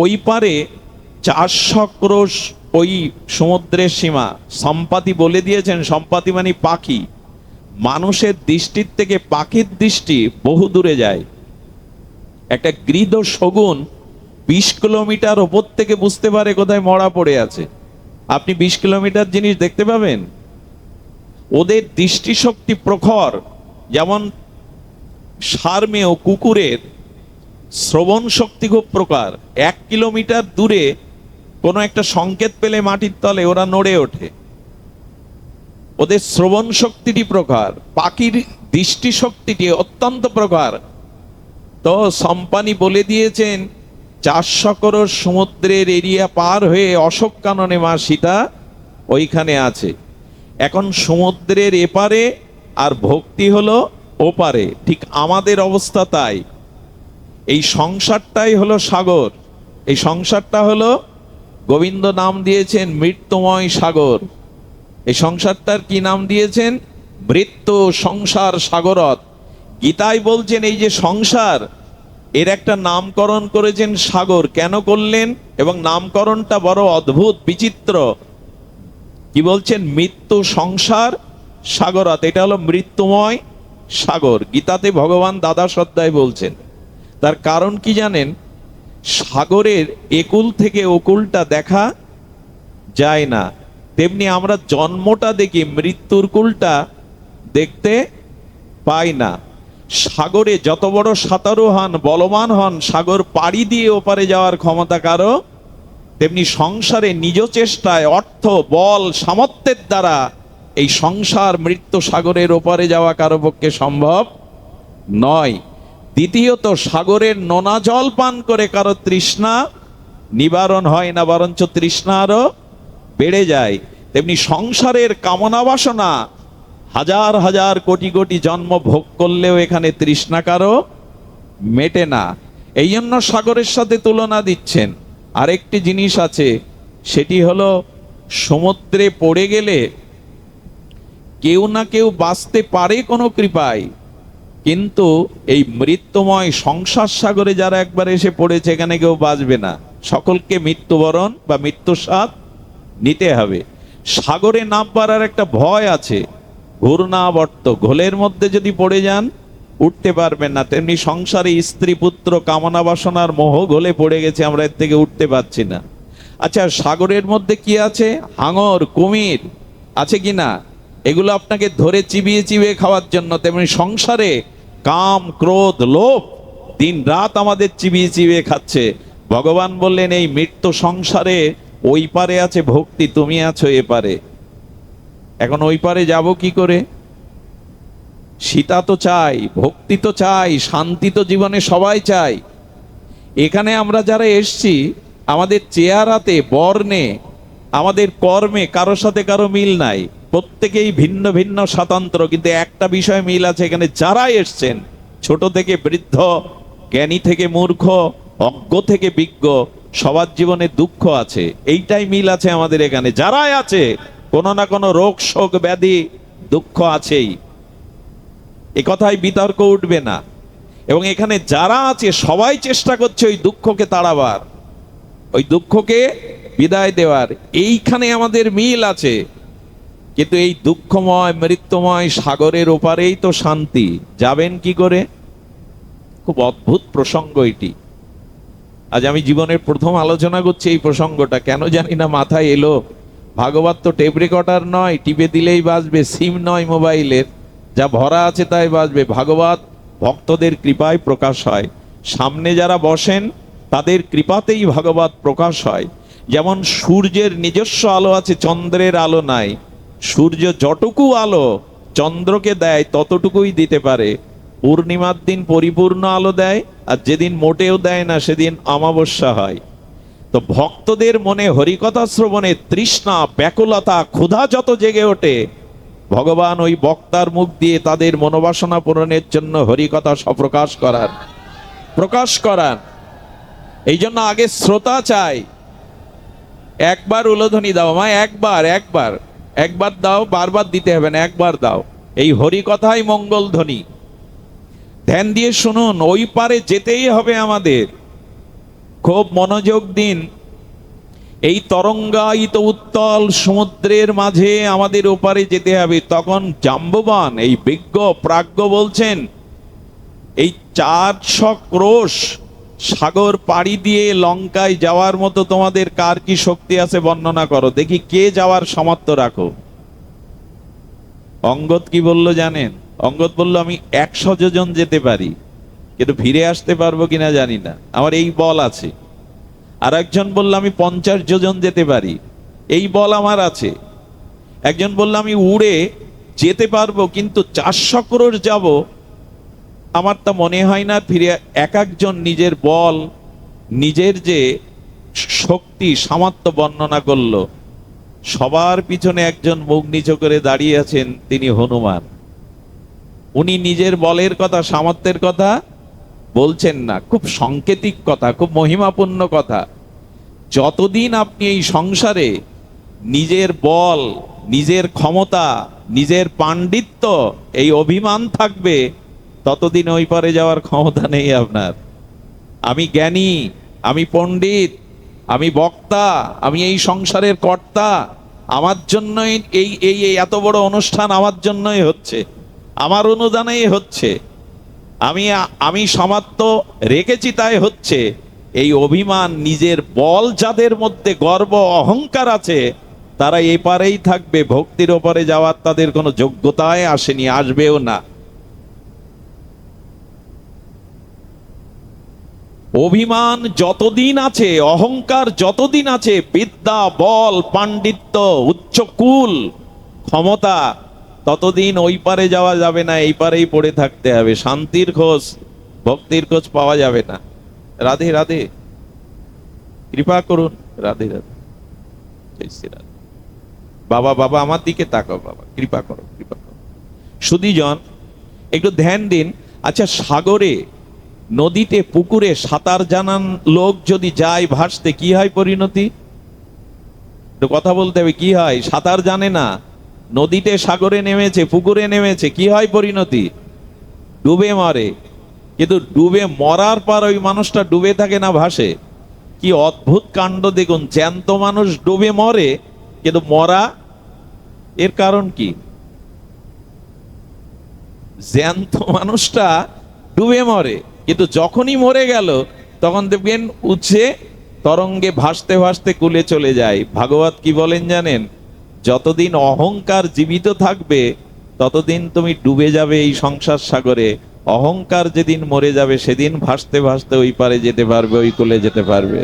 ওই পারে 400 ক্রোশ ওই সমুদ্রের সীমা। সম্পাতি বলে দিয়েছেন, সম্পাতি মানে পাখি। মানুষের দৃষ্টির থেকে পাখির দৃষ্টি বহু দূরে যায়। একটা গৃধ শগুন 20 কিলোমিটার ওপর থেকে বুঝতে পারে কোথায় মরা পড়ে আছে। আপনি 20 কিলোমিটার জিনিস দেখতে পাবেন। ওদের দৃষ্টিশক্তি প্রখর। যেমন ষাঁড়মেয় কুকুরের শ্রবণ শক্তি খুব প্রকার। 1 কিলোমিটার দূরে কোনো একটা সংকেত পেলে মাটির তলে ওরা নড়ে ওঠে। ওদের শ্রবণ শক্তিটি প্রকার, পাখির দৃষ্টিশক্তিটি অত্যন্ত প্রকার। তো সম্পানি বলে দিয়েছেন 400 ক্রোশ সমুদ্রের এরিয়া পার হয়ে অশোক কাননে মা সীতা ওইখানে আছে। এখন সমুদ্রের এপারে আর ভক্তি হলো ওপারে। ঠিক আমাদের অবস্থা তাই। এই সংসারটাই হলো সাগর। এই সংসারটা হলো, গোবিন্দ নাম দিয়েছেন মৃত্যুময় সাগর। এই সংসারটার কি নাম দিয়েছেন? মৃত্যু সংসার সাগরত। গীতায় বলছেন এই যে সংসার, এর একটা নামকরণ করেছেন সাগর। কেন করলেন? এবং নামকরণটা বড় অদ্ভুত বিচিত্র। কি বলছেন? মৃত্যু সংসার সাগরত। এটা হলো মৃত্যুময় সাগর। গীতাতে ভগবান দ্বাদশ অধ্যায় বলছেন। তার কারণ কি জানেন? সাগরের একুল থেকে ওকুলটা দেখা যায় না, তেমনি আমরা জন্মটা দেখি, মৃত্যুর কুলটা দেখতে পাই না। সাগরে যত বড় সাঁতারু হন, বলবান হন, সাগর পাড়ি দিয়ে ওপারে যাওয়ার ক্ষমতা কারো, তেমনি সংসারে নিজ চেষ্টায় অর্থ বল সামর্থ্যের দ্বারা এই সংসার মৃত্যু সাগরের ওপারে যাওয়া কারো পক্ষে সম্ভব নয়। দ্বিতীয়ত, সাগরের নোনা জল পান করে কারো তৃষ্ণা নিবারণ হয় না, বরঞ্চ তৃষ্ণা আরো বেড়ে যায়। তেমনি সংসারের কামনা বাসনা হাজার হাজার কোটি কোটি জন্ম ভোগ করলেও এখানে তৃষ্ণা কারো মেটে না। এই জন্য সাগরের সাথে তুলনা দিচ্ছেন। আরেকটি জিনিস আছে, সেটি হলো সমুদ্রে পড়ে গেলে কেউ না কেউ বাঁচতে পারে কোনো কৃপায়, কিন্তু এই মৃত্যুময় সংসার সাগরে যারা একবার এসে পড়েছে, এখানে কেউ বাঁচবে না, সকলকে মৃত্যুবরণ বা মৃত্যুর স্বাদ নিতে হবে। সাগরে নামবার আর একটা ভয় আছে, ঘূর্ণাবর্ত, ঘোলের মধ্যে যদি পড়ে যান উঠতে পারবেন না। তেমনি সংসারে স্ত্রী পুত্র কামনা বাসনার মোহ ঘোলে পড়ে গেছে, আমরা এর থেকে উঠতে পারছি না। আচ্ছা, সাগরের মধ্যে কি আছে? হাঙর, কুমির আছে কি না? এগুলো আপনাকে ধরে চিবিয়ে চিবিয়ে খাওয়ার জন্য। তেমনি সংসারে কাম, ক্রোধ, লোভ দিন রাত আমাদের চিবিয়ে চিবিয়ে খাচ্ছে। ভগবান বললেন এই মৃত্যু সংসারে ওই পারে আছে ভক্তি, তুমি আছো এ পারে। এখন ওই পারে যাব কি করে? সীতা তো চাই, ভক্তি তো চাই, শান্তি তো জীবনে সবাই চাই। এখানে আমরা যারা এসছি, আমাদের চেহারাতে, বর্ণে, আমাদের কর্মে কারোর সাথে কারো মিল নাই, প্রত্যেকেই ভিন্ন ভিন্ন স্বাতন্ত্র, কিন্তু একটা বিষয় মিল আছে। এখানে যারা এসছেন, ছোট থেকে বৃদ্ধ, জ্ঞানী থেকে মূর্খ, অজ্ঞ থেকে বিজ্ঞ, সবার জীবনে দুঃখ আছে। এইটাই মিল আছে আমাদের এখানে। যারাই আছে কোনো না কোনো রোগ, শোক, ব্যাধি, দুঃখ আছেই, এ কথায় বিতর্ক উঠবে না। এবং এখানে যারা আছে সবাই চেষ্টা করছে ওই দুঃখকে তাড়াবার, ওই দুঃখকে বিদায় দেওয়ার। এইখানে আমাদের মিল আছে। কিন্তু এই দুঃখময় মৃত্যুময় সাগরের ওপারেই তো শান্তি, যাবেন কি করে? খুব অদ্ভুত প্রসঙ্গ এটি। আজ আমি জীবনের প্রথম আলোচনা করছি এই প্রসঙ্গটা, কেন জানি না মাথায় এলো। ভাগবত তো টেপ রেকর্ডার নয়, টিপে দিলেই বাজবে, সিম নয় মোবাইলের, যা ভরা আছে তাই বাজবে। ভাগবত ভক্তদের কৃপায় প্রকাশ হয়, সামনে যারা বসেন তাদের কৃপাতেই ভাগবত প্রকাশ হয়। যেমন সূর্যের নিজস্ব আলো আছে, চন্দ্রের আলো নাই। সূর্য যতটুকু আলো চন্দ্রকে দেয় ততটুকুই দিতে পারে। পূর্ণিমার দিন পরিপূর্ণ আলো দেয়, আর যেদিন মোটেও দেয় না সেদিন অমাবস্যা হয়। তো ভক্তদের মনে হরিকথা শ্রবণে তৃষ্ণা, ব্যাকুলতা, ক্ষুধা যত জেগে ওঠে, ভগবান ওই বক্তার মুখ দিয়ে তাদের মনোবাসনা পূরণের জন্য হরিকথা প্রকাশ করান। এই জন্য আগে শ্রোতা চাই। একবার উলোধ্বনি দাও মা, একবার একবার একবার দাও, বারবার দিতে হবে না, একবার দাও। এই হরিকথাই মঙ্গল ধ্বনি। ধ্যান দিয়ে শুনুন, ওই পারে যেতেই হবে আমাদের। খুব মনোযোগ দিন। এই তরঙ্গায়িত উত্তল সমুদ্রের মাঝে আমাদের ওপারে যেতে হবে। তখন জাম্ববান, এই বিজ্ঞ প্রাজ্ঞ বলছেন, এই 400 ক্রোশ সাগর পাড়ি দিয়ে লঙ্কায় যাওয়ার মতো তোমাদের কার কি শক্তি আছে বর্ণনা করো দেখি, কে যাওয়ার সামর্থ্য রাখো। অঙ্গদ কি বলল জানেন? অঙ্গদ বলল আমি 100 যোজন যেতে পারি, কিন্তু ফিরে আসতে পারবো কিনা জানি না, আমার এই বল আছে। আর একজন বলল আমি 50 যোজন যেতে পারি, এই বল আমার আছে। একজন বলল আমি উড়ে যেতে পারবো, কিন্তু 400 ক্রোশ যাব, আমার তা মনে হয় না ফিরে। এক একজন নিজের বল, নিজের যে শক্তি সামর্থ্য বর্ণনা করলো। সবার পিছনে একজন মুখ নিচু করে দাঁড়িয়ে আছেন, তিনি হনুমান। উনি নিজের বলের কথা, সামর্থ্যের কথা বলছেন না, খুব সাংকেতিক কথা, খুব মহিমাপূর্ণ কথা। যতদিন আপনি এই সংসারে নিজের বল, নিজের ক্ষমতা, নিজের পাণ্ডিত্য, এই অভিমান থাকবে, ততদিন ওই পারে যাওয়ার ক্ষমতা নেই আপনার। আমি জ্ঞানী, আমি পণ্ডিত, আমি বক্তা, আমি এই সংসারের কর্তা, আমার জন্যই এই এই এই এত বড় অনুষ্ঠান আমার জন্যই হচ্ছে, আমার অনুদানেই হচ্ছে, আমি সামর্থ্য রেখেছি তাই হচ্ছে। এই অভিমান, নিজের বল যাদের মধ্যে, গর্ব অহংকার আছে, তারা এপারেই থাকবে। ভক্তির ওপারে যাওয়ার তাদের কোনো যোগ্যতায় আসেনি, আসবেও না। অভিমান যতদিন আছে, অহংকার যতদিন আছে, বিদ্যা, বল, পাণ্ডিত্য, উচ্চকুল, ক্ষমতা, ততদিন ওই পারে যাওয়া যাবে না, এই পারেই পড়ে থাকতে হবে। শান্তির খোঁজ, ভক্তির খোঁজ পাওয়া যাবে না। রাধে রাধে, কৃপা করুন। রাধে রাধে, জয় শ্রী রাধে। বাবা বাবা আমার দিকে তাকাও, বাবা কৃপা করো, কৃপা করো। সুধীজন একটু ধ্যান দিন। আচ্ছা, সাগরে, নদীতে, পুকুরে সাঁতার জানান লোক যদি যায় ভাসতে, কি হয় পরিণতি? কথা বলতে হবে, কি হয়? সাঁতার জানে না, নদীতে সাগরে নেমেছে, পুকুরে নেমেছে, কি হয় পরিণতি? ডুবে মরে, কিন্তু ডুবে মরার পর ওই মানুষটা ডুবে থাকে না, ভাসে। কি অদ্ভুত কাণ্ড দেখুন, জ্যান্ত মানুষ ডুবে মরে কিন্তু মরা, এর কারণ কি? জ্যান্ত মানুষটা ডুবে মরে, কিন্তু যখনই মরে গেল তখন দেখবেন উঠছে তরঙ্গে ভাসতে ভাসতে কুলে চলে যায়। ভাগবত কি বলেন জানেন? যতদিন অহংকার জীবিত থাকবে ততদিন তুমি ডুবে যাবে এই সংসার সাগরে। অহংকার যেদিন মরে যাবে সেদিন ভাসতে ভাসতে ওই পারে যেতে পারবে, ওই কুলে যেতে পারবে।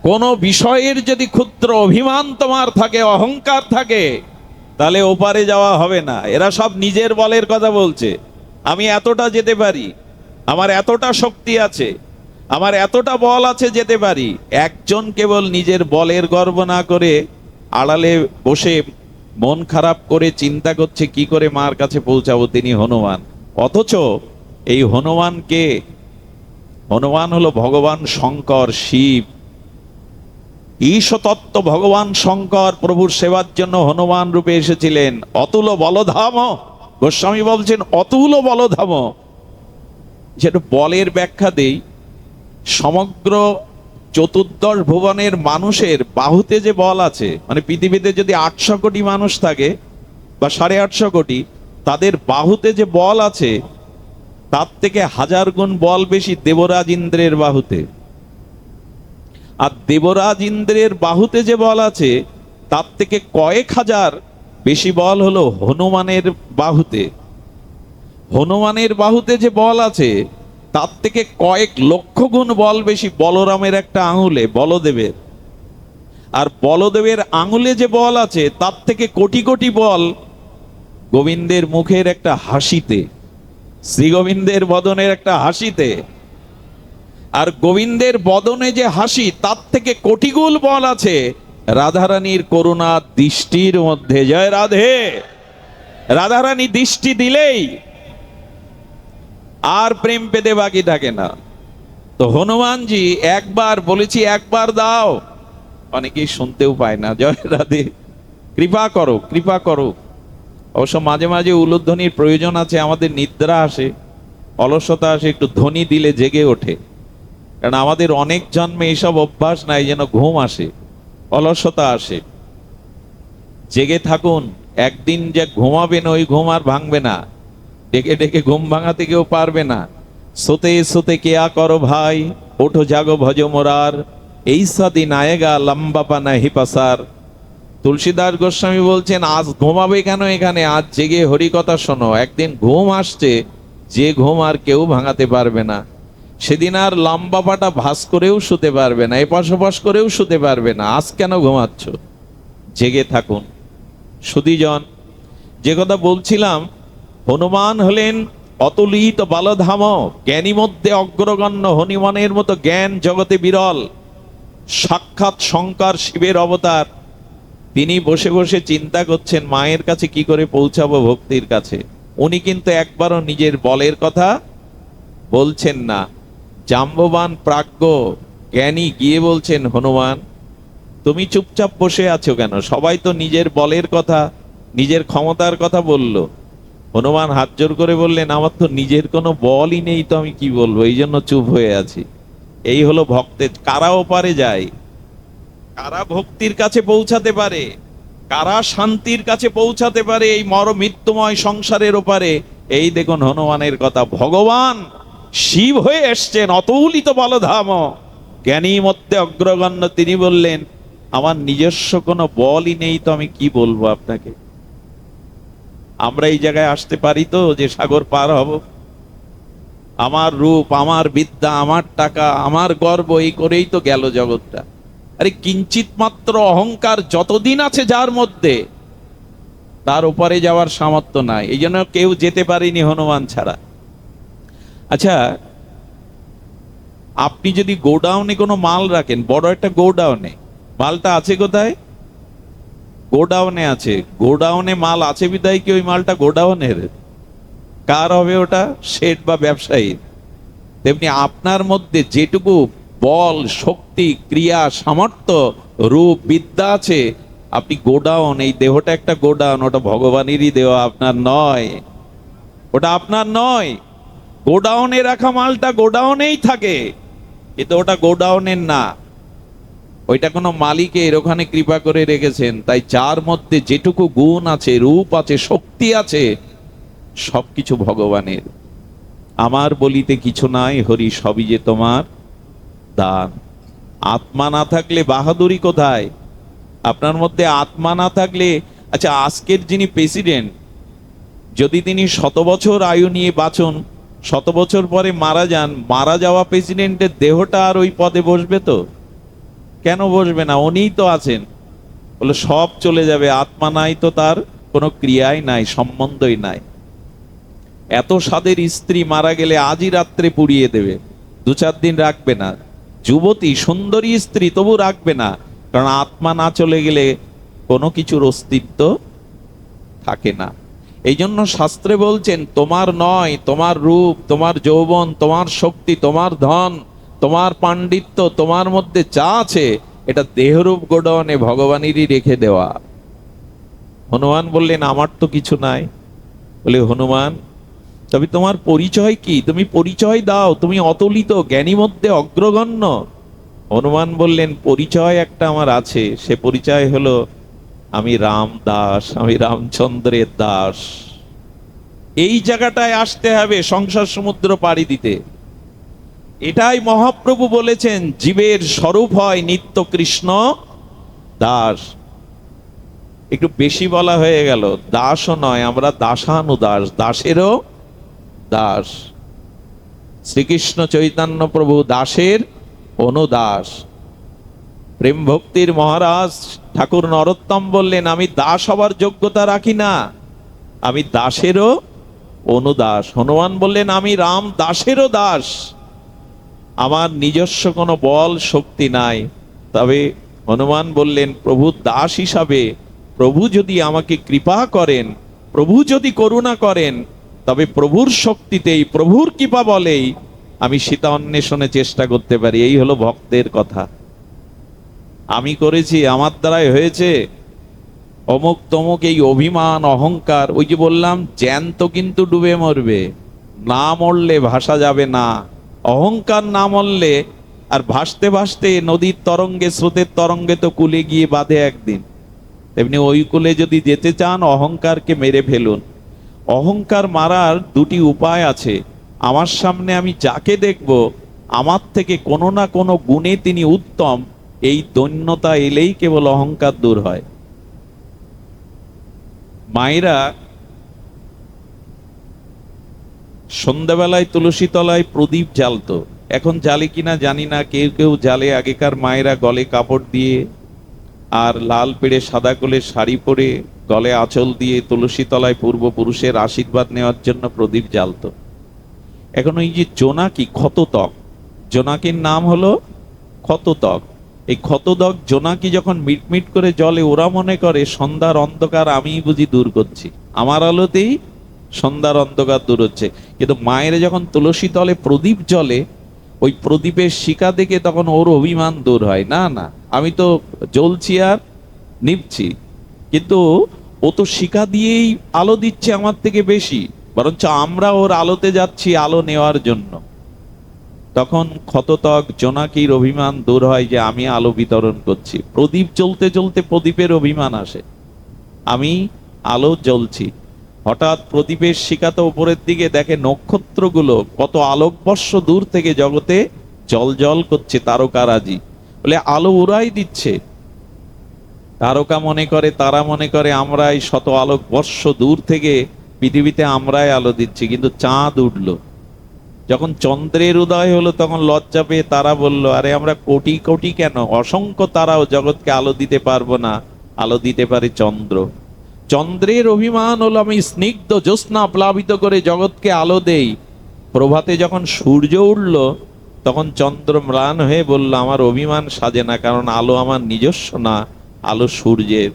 কোন বিষয়ের যদি ক্ষুদ্র অভিমান তোমার থাকে, অহংকার থাকে, তাহলে ওপারে যাওয়া হবে না। এরা সব নিজের বলের কথা বলছে, আমি এতটা যেতে পারি, আমার এতটা শক্তি আছে, আমার এতটা বল আছে, যেতে পারি। একজন কেবল নিজের বলের গর্ব না করে আড়ালে বসে মন খারাপ করে চিন্তা করছে কি করে মার কাছে পৌঁছাবো, তিনি হনুমান। অথচ এই হনুমান কে? হনুমান হলো ভগবান শঙ্কর, শিব। ঈশতত্ত্ব ভগবান শঙ্কর প্রভুর সেবার জন্য হনুমান রূপে এসেছিলেন। অতুল বলধাম, গোস্বামী বলছেন অতুল বলধাম। যেটা বলের ব্যাখ্যা দেই, সমগ্র চতুর্দশ ভুবনের মানুষের বাহুতে যে বল আছে, মানে পৃথিবীতে যদি 800 কোটি মানুষ থাকে বা 850 কোটি, তাদের বাহুতে যে বল আছে তার থেকে 1000 গুণ বল বেশি দেবরাজ ইন্দ্রের বাহুতে। আর দেবরাজ ইন্দ্রের বাহুতে যে বল আছে তার থেকে কয়েক হাজার বেশি বল হলো হনুমানের বাহুতে। হনুমানের বাহুতে যে বল আছে তার থেকে কয়েক লক্ষ গুণ বল বেশি বলরামের একটা আঙুলে, বলদেবের। আর বলদেবের আঙুলে যে বল আছে তার থেকে কোটি কোটি বল গোবিন্দের মুখের একটা হাসিতে, শ্রী গোবিন্দের বদনের একটা হাসিতে। আর গোবিন্দের বদনে যে হাসি তার থেকে কোটি গুণ বল আছে রাধারানীর করুণা দৃষ্টির মধ্যে। জয় রাধে। রাধারানী দৃষ্টি দিলেই আর প্রেম পেতে বাকি থাকে না। তো হনুমানজি একবার বলেছি, একবার দাও, অনেকেই শুনতেও পায় না। জয় রাধে। কৃপা করো, কৃপা করো। অবশ্য মাঝে মাঝে উলুধ্বনির প্রয়োজন আছে, আমাদের নিদ্রা আসে, অলসতা আসে, একটু ধ্বনি দিলে জেগে ওঠে। কারণ আমাদের অনেক জন্মে এইসব অভ্যাস নাই, যেন ঘুম আসে, অলসতা আসে। জেগে থাকুন, একদিন যে ঘুমাবেন ওই ঘুম আর ভাঙবে না, ডেকে ডেকে ঘুম ভাঙাতে কেউ পারবে না। সোতে সোতে কেয়া করো ভাই, ওঠো জাগো ভজ মোরার, এই সাদিন আয়েগা লম্বা পানা হিপাসার। তুলসীদাস গোস্বামী বলছেন আজ ঘুমাবে কেন এখানে, আজ জেগে হরিকথা শোনো। একদিন ঘুম আসছে যে ঘুম আর কেউ ভাঙাতে পারবে না। সেদিন আর লম্বা পাটা ভাস করেও শুতে পারবে না, এপাশ ওপাশ করেও শুতে পারবে না। আজ কেন ঘুমাচ্ছ? জেগে থাকুন। সুধীজন, যে কথা বলছিলাম, হনুমান হলেন অতুলিত বালধাম, জ্ঞানী মধ্যে অগ্রগণ্য। হনুমানের মতো জ্ঞান জগতে বিরল। সাক্ষাৎ শঙ্কর শিবের অবতার। তিনি বসে বসে চিন্তা করছেন মায়ের কাছে কি করে পৌঁছাবো ভক্তির কাছে। উনি কিন্তু একবারও নিজের বলের কথা বলছেন না। জাম্ববান প্রাজ্ঞ জ্ঞানী গিয়ে বলছেন, হনুমান তুমি চুপচাপ বসে আছো কেন? সবাই তো নিজের বলের কথা, নিজের ক্ষমতার কথা বলল। হনুমান হাত জোর করে বললেন, আমার তো নিজের কোনো বলই নেই, তো আমি কি বলবো, এই জন্য চুপ হয়ে আছি। এই হলো ভক্তের। কারা ওপারে যায়, কারা ভক্তির কাছে পৌঁছাতে পারে, কারা শান্তির কাছে পৌঁছাতে পারে এই মৃত্যুময় সংসারের ওপারে? এই দেখুন হনুমানের কথা। ভগবান শিব হয়ে এসছেন, অতুলিত বলধাম, জ্ঞানী মধ্যে অগ্রগণ্য। তিনি বললেন আমার নিজস্ব কোনো বলই নেই, তো আমি কি বলবো আপনাকে। আমরা এই জায়গায় আসতে পারি তো যে সাগর পার হব? আমার রূপ, আমার বিদ্যা, আমার টাকা, আমার গর্ব, এই করেই তো গেল জগৎটা। আরে কিঞ্চিত মাত্র অহংকার যতদিন আছে যার মধ্যে, তার উপরে যাওয়ার সামর্থ্য নাই। এই জন্য কেউ যেতে পারেনি হনুমান ছাড়া। আচ্ছা, আপনি যদি গোডাউনে কোনো মাল রাখেন, বড় একটা গোডাউনে, মালটা আছে কোথায়? গোডাউনে আছে। গোডাউনে মাল আছে বিধায় কি ওই মালটা গোডাউনের? কার হবে ওটা? শেঠ বা ব্যবসায়ী। তেমনি আপনার মধ্যে যেটুকু বল, শক্তি, ক্রিয়া, সামর্থ্য, রূপ, বিদ্যা আছে, আপনি গোডাউন। এই দেহটা একটা গোডাউন, ওটা ভগবানেরই দেওয়া, আপনার নয়। ওটা আপনার নয়। গোডাউনে রাখা মালটা গোডাউনেই থাকে, কিন্তু ওটা গোডাউনের না, ওইটা কোনো মালিকের ওখানে কৃপা করে রেখেছেন। তাই যার মধ্যে যেটুকু গুণ আছে, রূপ আছে, শক্তি আছে, সবকিছু ভগবানের। আমার বলিতে কিছু নাই, হরি সবই যে তোমার দান। আত্মা না থাকলে বাহাদুরি কোথায়? আপনার মধ্যে আত্মা না থাকলে, আচ্ছা আজকের যিনি প্রেসিডেন্ট, যদি তিনি 100 বছর আয়ু নিয়ে বাঁচুন, 100 বছর পরে মারা যান, মারা যাওয়া প্রেসিডেন্টের দেহটা আর ওই পদে বসবে তো? কেন বসবে না? উনিই তো আছেন। বলে সব চলে যাবে, আত্মা নাই তো তার কোনো ক্রিয়াই নাই, সম্বন্ধই নাই। এত স্বাদের স্ত্রী মারা গেলে আজই রাত্রে পুড়িয়ে দেবে, 2-4 দিন রাখবে না। যুবতী সুন্দরী স্ত্রী তবু রাখবে না, কারণ আত্মা না চলে গেলে কোনো কিছুর অস্তিত্ব থাকে না। এই জন্য শাস্ত্রে বলছেন, তোমার নয়, তোমার রূপ, তোমার যৌবন, তোমার শক্তি, তোমার ধন, তোমার পাণ্ডিত্য, তোমার মধ্যে যা আছে, এটা দেহরূপ গোডাউনে ভগবানেরই রেখে দেওয়া। হনুমান বললেন, আমার তো কিছু নাই। বলে, হনুমান তবে তোমার পরিচয় কি? তুমি পরিচয় দাও, তুমি অতুলিত, জ্ঞানী মধ্যে অগ্রগণ্য। হনুমান বললেন, পরিচয় একটা আমার আছে, সে পরিচয় হলো আমি রাম দাস, আমি রামচন্দ্রের দাস। এই জায়গাটায় আসতে হবে সংসার সমুদ্র পাড়ি দিতে। এটাই মহাপ্রভু বলেছেন, জীবের স্বরূপ হয় নিত্য কৃষ্ণ দাস। একটু বেশি বলা হয়ে গেল, দাসও নয়, আমরা দাসানুদাস, দাসেরও দাস। শ্রীকৃষ্ণ চৈতন্য প্রভু দাসের অনুদাস। প্রেম ভক্তির মহারাজ ঠাকুর নরোত্তম বললেন, আমি দাস হবার যোগ্যতা রাখি না, আমি দাসেরও অনুদাস। হনুমান বললেন, আমি রাম দাসেরও দাস, আমার নিজস্ব কোনো বল শক্তি নাই। তবে হনুমান বললেন, প্রভু দাস হিসাবে প্রভু যদি আমাকে কৃপা করেন, প্রভু যদি করুণা করেন, তবে প্রভুর শক্তিতেই, প্রভুর কৃপা বলেই আমি সীতা অন্বেষণে চেষ্টা করতে পারি। এই হলো ভক্তের কথা। আমি করেছি, আমার দ্বারাই হয়েছে, অমুক তমুক এই অভিমান অহংকার। ওই যে বললাম, জ্যান্ত কিন্তু ডুবে মরবে, না মরলে ভাসা যাবে না। অহংকার না মরলে আর ভাসতে ভাসতে নদীর তরঙ্গে, স্রোতের তরঙ্গে তো কুলে গিয়ে বাঁধে একদিন। তেমনি ওই কুলে যদি যেতে চান, অহংকারকে মেরে ফেলুন। অহংকার মারার 2টি উপায় আছে। আমার সামনে আমি যাকে দেখব, আমার থেকে কোনো না কোনো গুণে তিনি উত্তম, এই দৈন্যতা এলেই কেবল অহংকার দূর হয়। মায়েরা সন্ধ্যাবেলায় তুলসী তলায় প্রদীপ জ্বালতো, এখন জ্বালে কিনা জানি না, কেউ কেউ জ্বালে। আগেকার মায়েরা গলে কাপড় দিয়ে আর লাল পেড়ে সাদা কোলে শাড়ি পরে, গলে আঁচল দিয়ে তুলসী তলায় পূর্বপুরুষের আশীর্বাদ নেওয়ার জন্য প্রদীপ জ্বালতো। এখন ওই যে জোনাকি, ক্ষততক, জোনাকির নাম হলো ক্ষততক। এই ক্ষততক জোনাকি যখন মিটমিট করে জ্বলে, ওরা মনে করে সন্ধ্যার অন্ধকার আমি বুঝি দূর করছি, আমার আলোতেই সন্ধ্যার অন্ধকার দূর হচ্ছে। কিন্তু মায়ের যখন তুলসী তলে প্রদীপ জ্বলে, ওই প্রদীপের শিখা দেখে তখন ওর অভিমান দূর হয়। না না, আমি তো জ্বলছি আর নিভছি, কিন্তু ও তো শিখা দিয়েই আলো দিচ্ছে আমার থেকে বেশি, বরঞ্চ আমরা ওর আলোতে যাচ্ছি আলো নেওয়ার জন্য। তখন ক্ষততক জোনাকির অভিমান দূর হয় যে আমি আলো বিতরণ করছি। প্রদীপ জ্বলতে জ্বলতে প্রদীপের অভিমান আসে, আমি আলো জ্বলছি। হঠাৎ প্রদীপের শিখা তো উপরের দিকে দেখে নক্ষত্রগুলো কত আলোকবর্ষ দূর থেকে জগতে জল জল করছে, তারকারাজি। বলে আলো ওরাই দিচ্ছে। তারকা মনে করে, তারা মনে করে আমরা এই শত আলোকবর্ষ দূর থেকে পৃথিবীতে আমরাই আলো দিচ্ছি। কিন্তু চাঁদ উঠলো, যখন চন্দ্রের উদয় হলো, তখন লজ্জা পেয়ে তারা বলল, আরে আমরা কোটি কোটি কেন, অসংখ্য তারাও জগৎকে আলো দিতে পারবো না, আলো দিতে পারে চন্দ্র। চন্দ্রের অভিমান হলো আমি স্নিগ্ধ জ্যোৎস্না প্লাবিত করে জগৎকে আলো দেই। প্রভাতে যখন সূর্য উঠল, তখন চন্দ্র ম্লান হয়ে বলল, আমার অভিমান সাজে না, কারণ আলো আমার নিজস্ব না, আলো সূর্যের।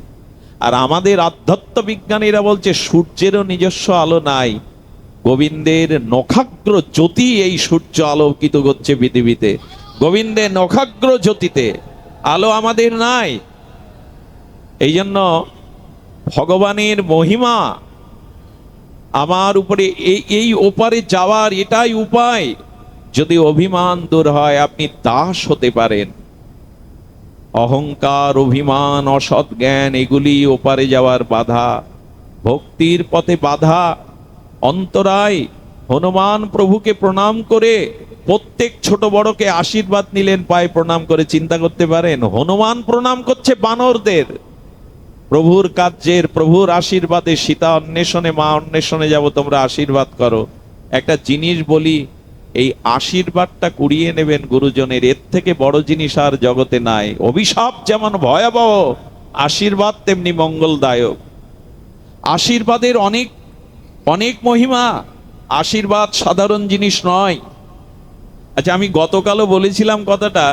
আর আমাদের আধ্যাত্ম বিজ্ঞানীরা বলছে সূর্যেরও নিজস্ব আলো নাই, গোবিন্দের নখাগ্র জ্যোতি এই সূর্য আলোকিত করছে পৃথিবীতে। গোবিন্দের নখাগ্র জ্যোতিতে আলো আমাদের নাই। এই জন্য ভগবানের মহিমা আমার উপরে এই ওপারে যাওয়ার এটাই উপায়। যদি অভিমান দূর হয় আপনি দাস হতে পারেন। অহংকার, অভিমান, অসৎ জ্ঞান এগুলি ওপারে যাওয়ার বাধা, ভক্তির পথে বাধা, অন্তরায়। হনুমান প্রভুকে প্রণাম করে প্রত্যেক ছোট বড়কে আশীর্বাদ নিলেন, পায়ে প্রণাম করে। চিন্তা করতে পারেন, হনুমান প্রণাম করছে বানরদের। প্রভুর কার্যের, প্রভুর আশীর্বাদে, সীতা অন্বেষণে, মা অন্বেষণে যাব, তোমরা আশীর্বাদ করো। একটা জিনিস বলি, এই আশীর্বাদটা কুড়িয়ে নেবেন গুরুজনের, এর থেকে বড় জিনিস আর জগতে নাই। অভিশাপ যেমন ভয়াবহ, আশীর্বাদ তেমনি মঙ্গলদায়ক। আশীর্বাদের অনেক অনেক মহিমা। আশীর্বাদ সাধারণ জিনিস নয়। আচ্ছা, আমি গতকালও বলেছিলাম কথাটা,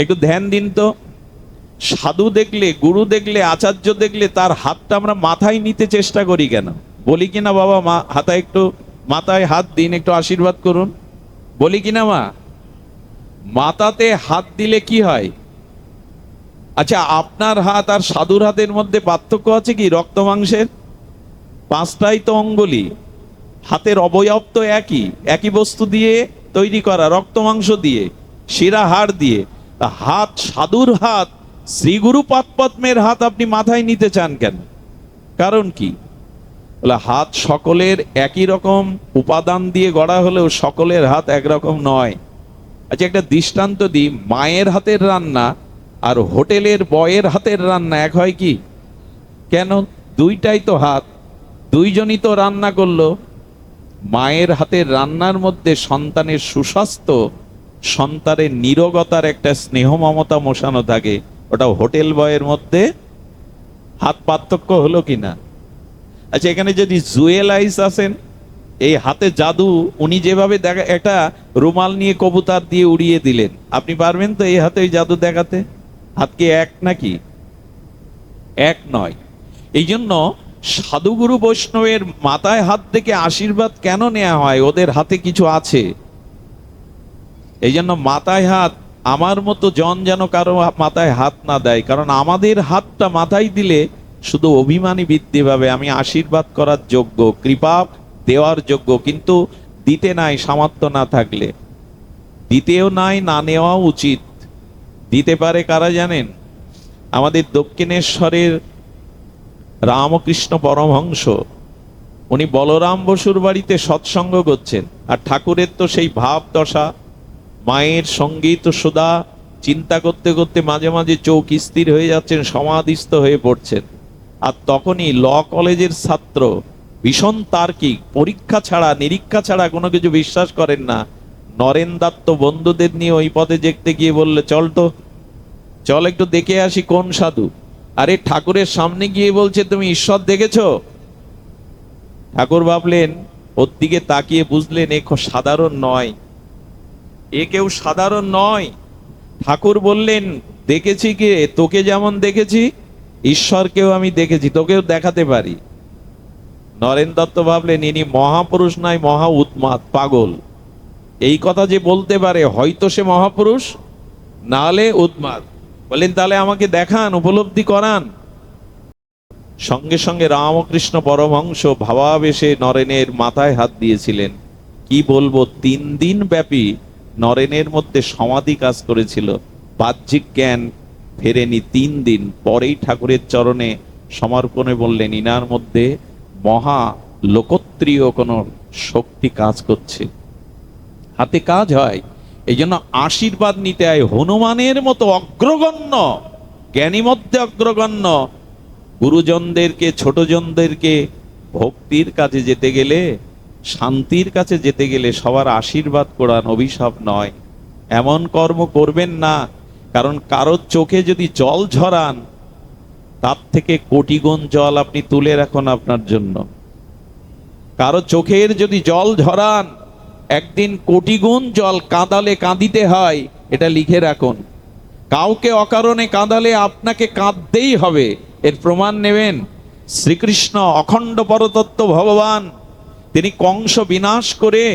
একটু ধ্যান দিন তো। সাধু দেখলে, গুরু দেখলে, আচার্য দেখলে তার হাতটা আমরা মাথায় নিতে চেষ্টা করি কেন? বলি কিনা বাবা, মা হাতায় একটু, মাথায় হাত দিন, একটু আশীর্বাদ করুন, বলি কিনা মা? মাথাতে হাত দিলে কি হয়? আচ্ছা, আপনার হাত আর সাধুর হাতের মধ্যে পার্থক্য আছে কি? রক্ত মাংসের 5টাই তো অঙ্গুলি, হাতের অবয়ব তো একই, একই বস্তু দিয়ে তৈরি করা, রক্ত মাংস দিয়ে, শিরা হাড় দিয়ে। হাত, সাধুর হাত, শ্রীগুরু পাদপদ্মের হাত আপনি মাথায় নিতে চান কেন? কারণ কি? বলে হাত সকলের একই রকম উপাদান দিয়ে গড়া হলেও সকলের হাত একরকম নয়। আচ্ছা, একটা দৃষ্টান্ত দিই, মায়ের হাতের রান্না আর হোটেলের বয়ের হাতের রান্না এক হয় কি? কেন? দুইটাই তো হাত, দুইজনই তো রান্না করলো। মায়ের হাতের রান্নার মধ্যে সন্তানের সুস্বাস্থ্য, সন্তানের নিরোগতার একটা স্নেহ মমতা মোশানো থাকে, ওটা হোটেল বয়ের মধ্যে হাত পার্থক্য হলো কিনা? আচ্ছা, এখানে যদি জুয়েল আইস আছেন, এই হাতে জাদু, উনি যেভাবে দেখা, একটা রুমাল নিয়ে কবুতর দিয়ে উড়িয়ে দিলেন, আপনি পারবেন তো এই হাতে ওই জাদু দেখাতে? হাত কি এক নাকি? এক নয়। এই জন্য সাধুগুরু বৈষ্ণবের মাথায় হাত থেকে আশীর্বাদ কেন নেওয়া হয়? ওদের হাতে কিছু আছে। এই জন্য মাথায় হাত, আমার মতো জন যেন কারো মাথায় হাত না দেয়, কারণ আমাদের হাতটা মাথায় দিলে শুধু অভিমানী বৃদ্ধি পাবে। আমি আশীর্বাদ করার যোগ্য, কৃপা দেওয়ার যোগ্য, কিন্তু দিতে নাই সামর্থ্য না থাকলে। দিতেও নাই, না নেওয়া উচিত। দিতে পারে কারা জানেন? আমাদের দক্ষিণেশ্বরের রামকৃষ্ণ পরমহংস, উনি বলরাম বসুর বাড়িতে সৎসঙ্গ করছেন, আর ঠাকুরের তো সেই ভাব দশা, মায়ের সঙ্গীত সুধা চিন্তা করতে করতে মাঝে মাঝে চোখ স্থির হয়ে যাচ্ছেন, সমাধিস্থ হয়ে পড়ছেন। আর তখনই ল কলেজের ছাত্র, ভীষণ তার্কিক, পরীক্ষা ছাড়া নিরীক্ষা ছাড়া কোনো কিছু বিশ্বাস করেন না, নরেন দত্ত বন্ধুদের নিয়ে ওই পথে দেখতে গিয়ে বললে, চল তো, চল একটু দেখে আসি কোন সাধু। আরে ঠাকুরের সামনে গিয়ে বলছে, তুমি ঈশ্বর দেখেছো? ঠাকুর ভাবলেন, ওর দিকে তাকিয়ে বুঝলেন এ সাধারণ নয়, এ কেউ সাধারণ নয়। ঠাকুর বললেন, দেখেছি কে? তোকে যেমন দেখেছি, ঈশ্বরকেও আমি দেখেছি, তোকেও দেখাতে পারি। নরেন দত্ত ভাবলেন, ইনি মহাপুরুষ নয়, মহা উন্মাদ, পাগল। এই কথা যে বলতে পারে, হয়তো সে মহাপুরুষ, নালে উন্মাদ। বললেন, তাহলে আমাকে দেখান, উপলব্ধি করান। সঙ্গে সঙ্গে রামকৃষ্ণ পরমহংস ভাবাবেশে নরেনের মাথায় হাত দিয়েছিলেন। কি বলবো, 3 দিন ব্যাপী নরেনের মধ্যে সমাধি কাজ করেছিল, বাহ্যিক জ্ঞান ফেরেনি 3 দিন। পরেই ঠাকুরের চরণে সমর্পণে বললেন, ইনার মধ্যে মহা লোকত্রীয় কোনো শক্তি কাজ করছে, হাতে কাজ হয়। এই জন্য আশীর্বাদ নিতে হয়। হনুমানের মতো অগ্রগণ্য জ্ঞানী মধ্যে অগ্রগণ্য গুরুজনদেরকে, ছোটজনদেরকে ভক্তির কাছে যেতে গেলে, শান্তির কাছে যেতে গেলে সবার আশীর্বাদ করান, অভিশাপ নয়। এমন কর্ম করবেন না, কারণ কারোর চোখে যদি জল ঝরান, তার থেকে কোটি গুণ জল আপনি তুলে রাখুন আপনার জন্য। কারো চোখের যদি জল ঝরান, একদিন কোটি গুণ জল কাঁদালে কাঁদিতে হয়, এটা লিখে রাখুন। কাউকে অকারণে কাঁদালে আপনাকে কাঁদতেই হবে, এর প্রমাণ নেবেন। শ্রীকৃষ্ণ অখণ্ড পরতত্ত্ব ভগবান, তিনি কংস বিনাশ করে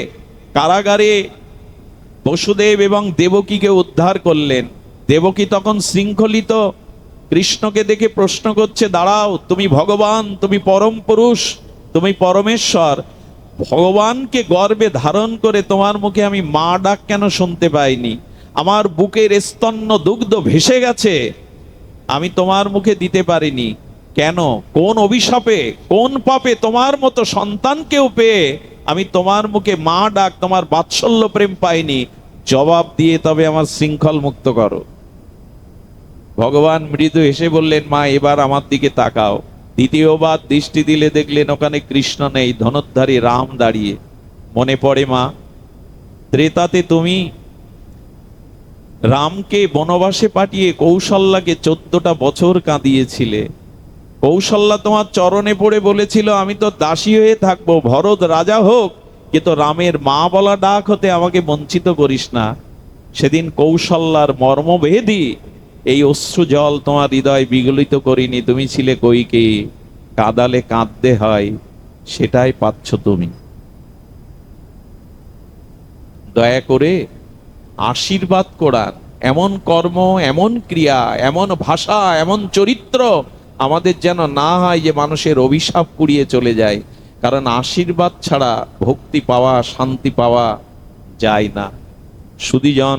কারাগারে বসুদেব এবং দেবকীকে উদ্ধার করলেন। দেবকী তখন শৃঙ্খলিত, কৃষ্ণকে দেখে প্রশ্ন করছে, দাঁড়াও, তুমি ভগবান, তুমি পরম পুরুষ, তুমি পরমেশ্বর, ভগবানকে গর্বে ধারণ করে তোমার মুখে আমি মা ডাক কেন শুনতে পাইনি? আমার বুকের স্তন্য দুগ্ধ ভেসে গেছে, আমি তোমার মুখে দিতে পারিনি কেন? কোন অভিশাপে, কোন পাপে তোমার মতো সন্তানকেও পেয়ে আমি তোমার মুখে মা ডাক, তোমার বাৎসল্য প্রেম পাইনি? জবাব দিয়ে তবে আমার শৃঙ্খল মুক্ত করো। ভগবান মৃদু হেসে বললেন, মা এবার আমার দিকে তাকাও। দ্বিতীয়বার দৃষ্টি দিলে দেখলেন ওখানে কৃষ্ণ নেই, ধনুর্ধারী রাম দাঁড়িয়ে। মনে পড়ে মা, ত্রেতাতে তুমি রামকে বনবাসে পাঠিয়ে কৌশল্যাকে 14টা বছর কাঁদিয়েছিলে। কৌশল্যা তোমার চরণে পড়ে বলেছিল, আমি তো দাসী হয়ে থাকবো, ভরত রাজা হোক, কিন্তু রামের মা বলা ডাক হতে আমাকে বঞ্চিত করিস না। সেদিন কৌশল্যার মর্মভেদী এই অশ্রু জল তোমার হৃদয় বিগলিত করিনি। তুমি ছিলে কইকেয়ী, কাঁদালে কাঁদতে হয়, সেটাই পাচ্ছ তুমি। দয়া করে আশীর্বাদ করান, এমন কর্ম, এমন ক্রিয়া, এমন ভাষা, এমন চরিত্র আমাদের যেন না হয় যে মানুষের অভিশাপ কুড়িয়ে চলে যায়। কারণ আশীর্বাদ ছাড়া ভক্তি পাওয়া, শান্তি পাওয়া যায় না। সুধীজন,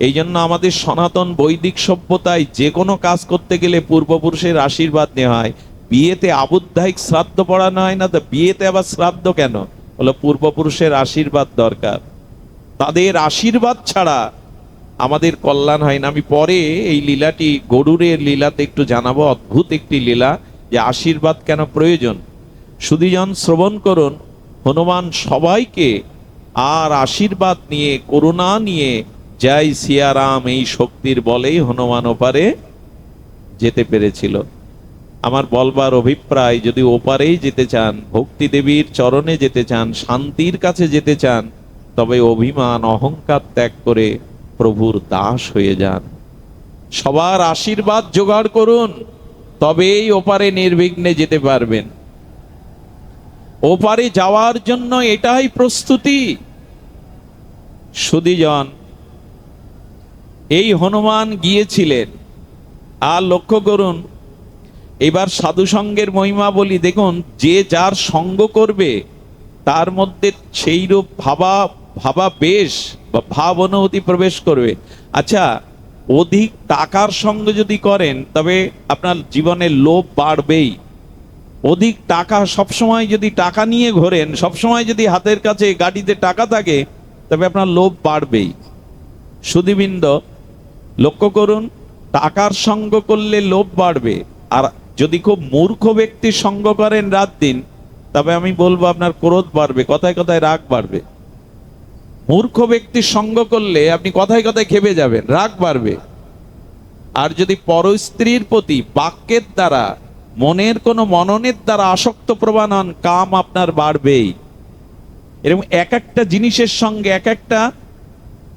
এই জন্য আমাদের সনাতন বৈদিক সভ্যতায় যে কোনো কাজ করতে গেলে পূর্বপুরুষের আশীর্বাদ নেওয়া হয়। বিয়েতে আবুদ্ধায়িক শ্রাদ্ধ পড়ানো হয় না তো? বিয়েতে আবার শ্রাদ্ধ কেন? হলো পূর্বপুরুষের আশীর্বাদ দরকার। তাদের আশীর্বাদ ছাড়া আমাদের কল্যাণ হয় না। আমি পরে এই লীলাটি, গরুরের লীলাতে একটু জানাবো, অদ্ভুত একটি লীলা, যে আশীর্বাদ কেন প্রয়োজন। সুধীজন শ্রবণ করুন, হনুমান সবাইকে আর আশীর্বাদ নিয়ে, করুণা নিয়ে, জয় সিয়ারাম এই শক্তির বলেই হনুমান ওপারে যেতে পেরেছিল। আমার বলবার অভিপ্রায়, যদি ওপারেই যেতে চান, ভক্তি দেবীর চরণে যেতে চান, শান্তির কাছে যেতে চান, তবে অভিমান অহংকার ত্যাগ করে প্রভুর দাস হয়ে যান। সবার আশীর্বাদ জোগাড় করুন, তবেই ওপারে নির্বিঘ্নে যেতে পারবেন। ওপারে যাওয়ার জন্য এটাই প্রস্তুতি। সুধীজন, এই হনুমান গিয়েছিলেন। আর লক্ষ্য করুন, এবার সাধু সঙ্গের মহিমা বলি। দেখুন, যে যার সঙ্গ করবে তার মধ্যে সেইরূপ ভাবাবেশ বা ভাব অনুভূতি প্রবেশ করবে। আচ্ছা, অধিক টাকার সঙ্গ যদি করেন তবে আপনার জীবনে লোভ বাড়বেই। অধিক টাকা, সবসময় যদি টাকা নিয়ে ঘোরেন, সবসময় যদি হাতের কাছে গাড়িতে টাকা থাকে, তবে আপনার লোভ বাড়বেই। সুধীবৃন্দ, লক্ষ্য করুন, টাকার সঙ্গ করলে লোভ বাড়বে। আর যদি খুব মূর্খ ব্যক্তির সঙ্গ করেন রাত দিন, তবে আমি বলবো আপনার ক্রোধ বাড়বে, কথায় কথায় রাগ বাড়বে। মূর্খ ব্যক্তির সঙ্গ করলে আপনি কথায় কথায় খেপে যাবেন, রাগ বাড়বে। আর যদি পরস্ত্রীর প্রতি বাক্যের দ্বারা, মনের কোনো মননের দ্বারা আসক্ত প্রবণ হন, কাম আপনার বাড়বেই। এরকম এক একটা জিনিসের সঙ্গে এক একটা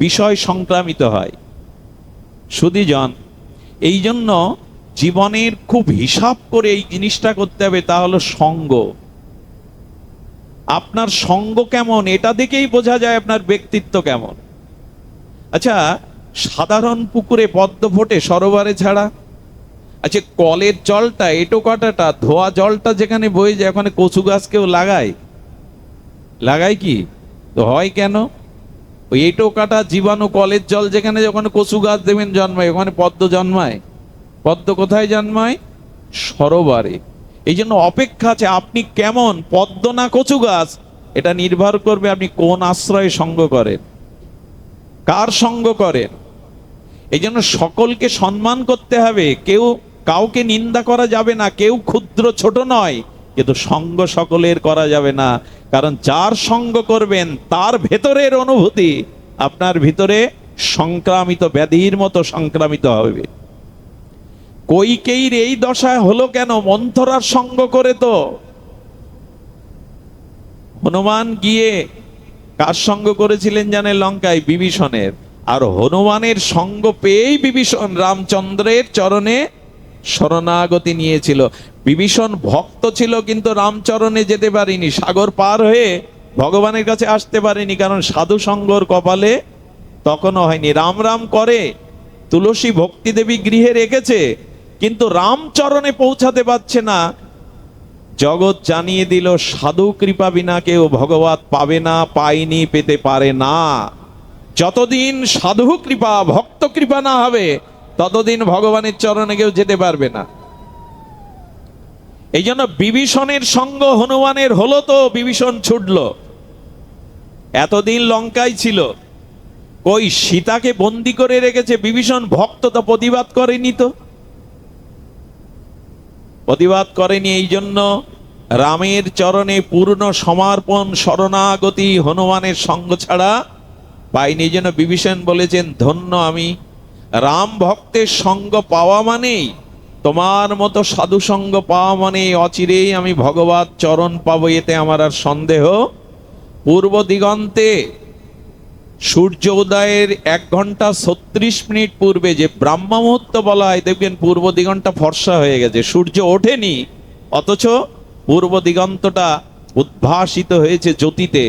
বিষয় সংক্রামিত হয়। সুধীজন, এই জন্য জীবনের খুব হিসাব করে এই জিনিসটা করতে হবে, তা হলো সঙ্গ। আপনার সঙ্গ কেমন, এটা দেখেই বোঝা যায় আপনার ব্যক্তিত্ব কেমন। আচ্ছা, সাধারণ পুকুরে পদ্ম ফোটে সরোবরে ছাড়া? আচ্ছা, কলের জলটা, এটো কাটাটা, ধোয়া জলটা যেখানে বয়ে যায়, ওখানে কচু গাছ কেউ লাগায় কি? তো হয় কেন? ওই এটো কাটা জীবাণু কলের জল যেখানে, ওখানে কচু গাছ দেবেন জন্মায়, ওখানে পদ্ম জন্মায়। পদ্ম কোথায় জন্মায়? সরোবরে। এই জন্য অপেক্ষা আছে, আপনি কেমন, পদ্ম না কচু গাছ, এটা নির্ভর করবে আপনি কোন আশ্রয়ে সঙ্গ করেন, কার সঙ্গ করেন। এই জন্য সকলকে সম্মান করতে হবে, কাউকে নিন্দা করা যাবে না, কেউ ক্ষুদ্র ছোট নয়, কিন্তু সঙ্গ সকলের করা যাবে না। কারণ যার সঙ্গ করবেন তার ভেতরের অনুভূতি আপনার ভিতরে সংক্রামিত ব্যাধির মতো সংক্রামিত হবে। কইকেয়ীর এই দশা হলো কেন? মন্থরার সঙ্গ করে। তো হনুমান গিয়ে কার সঙ্গ করেছিলেন জানেন? লঙ্কায় বিভীষণের। আর হনুমানের সঙ্গ পেয়েই বিভীষণ রামচন্দ্রের চরণে শরণাগতি নিয়েছিল। বিভীষণ ভক্ত ছিল, কিন্তু রামচরণে যেতে পারেনি, সাগর পার হয়ে ভগবানের কাছে আসতে পারেনি, কারণ সাধু সঙ্গর কপালে তখনও হয়নি। রাম রাম করে, তুলসী ভক্তি দেবী গৃহে রেখেছে, কিন্তু রামচরণে পৌঁছাতে পারছে না। জগৎ জানিয়ে দিল সাধু কৃপা বিনা কেউ ভগবত পাবে না, পায়নি, পেতে পারে না। যতদিন সাধু কৃপা ভক্ত কৃপা না হবে ততদিন ভগবানের চরণে কেউ যেতে পারবে না। এই জন্য বিভীষণের সঙ্গ হনুমানের হলো তো বিভীষণ ছুটল। এতদিন লঙ্কায় ছিল, ওই সীতাকে বন্দি করে রেখেছে বিভীষণ, ভক্ত তো প্রতিবাদ করেনি, তো প্রতিবাদ করেনি। এই জন্য রামের চরণে পূর্ণ সমর্পণ শরণাগতি হনুমানের সঙ্গ ছাড়া পাইনি। এই জন্য বিভীষণ বলেছেন, ধন্য আমি, রাম ভক্তের সঙ্গ পাওয়া মানেই, তোমার মতো সাধু সঙ্গ পাওয়া মানে অচিরেই আমি ভগবত চরণ পাবো, এতে আমার আর সন্দেহ। পূর্ব দিগন্তে সূর্য উদয়ের 1 ঘন্টা 36 মিনিট পূর্বে যে ব্রাহ্ম মুহূর্ত বলা হয়, দেখবেন পূর্ব দিগন্তটা ফর্সা হয়ে গেছে, সূর্য ওঠেনি, অথচ পূর্ব দিগন্তটা উদ্ভাসিত হয়েছে জ্যোতিতে।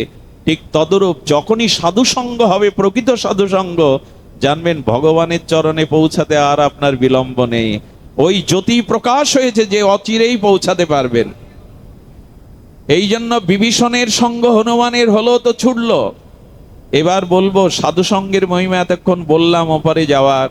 ঠিক তদরূপ যখনই সাধু সঙ্গ হবে, প্রকৃত সাধু সঙ্গ, জানবেন ভগবানের চরণে পৌঁছাতে আর আপনার বিলম্ব নেই। ওই জ্যোতি প্রকাশ হয়েছে যে অচিরেই পৌঁছাতে পারবেন। এই জন্য বিভীষণের সঙ্গ হনুমানের হলো তো ছুটল। এবার বলবো সাধু সঙ্গের মহিমা, এতক্ষণ বললাম, ওপারে যাওয়ার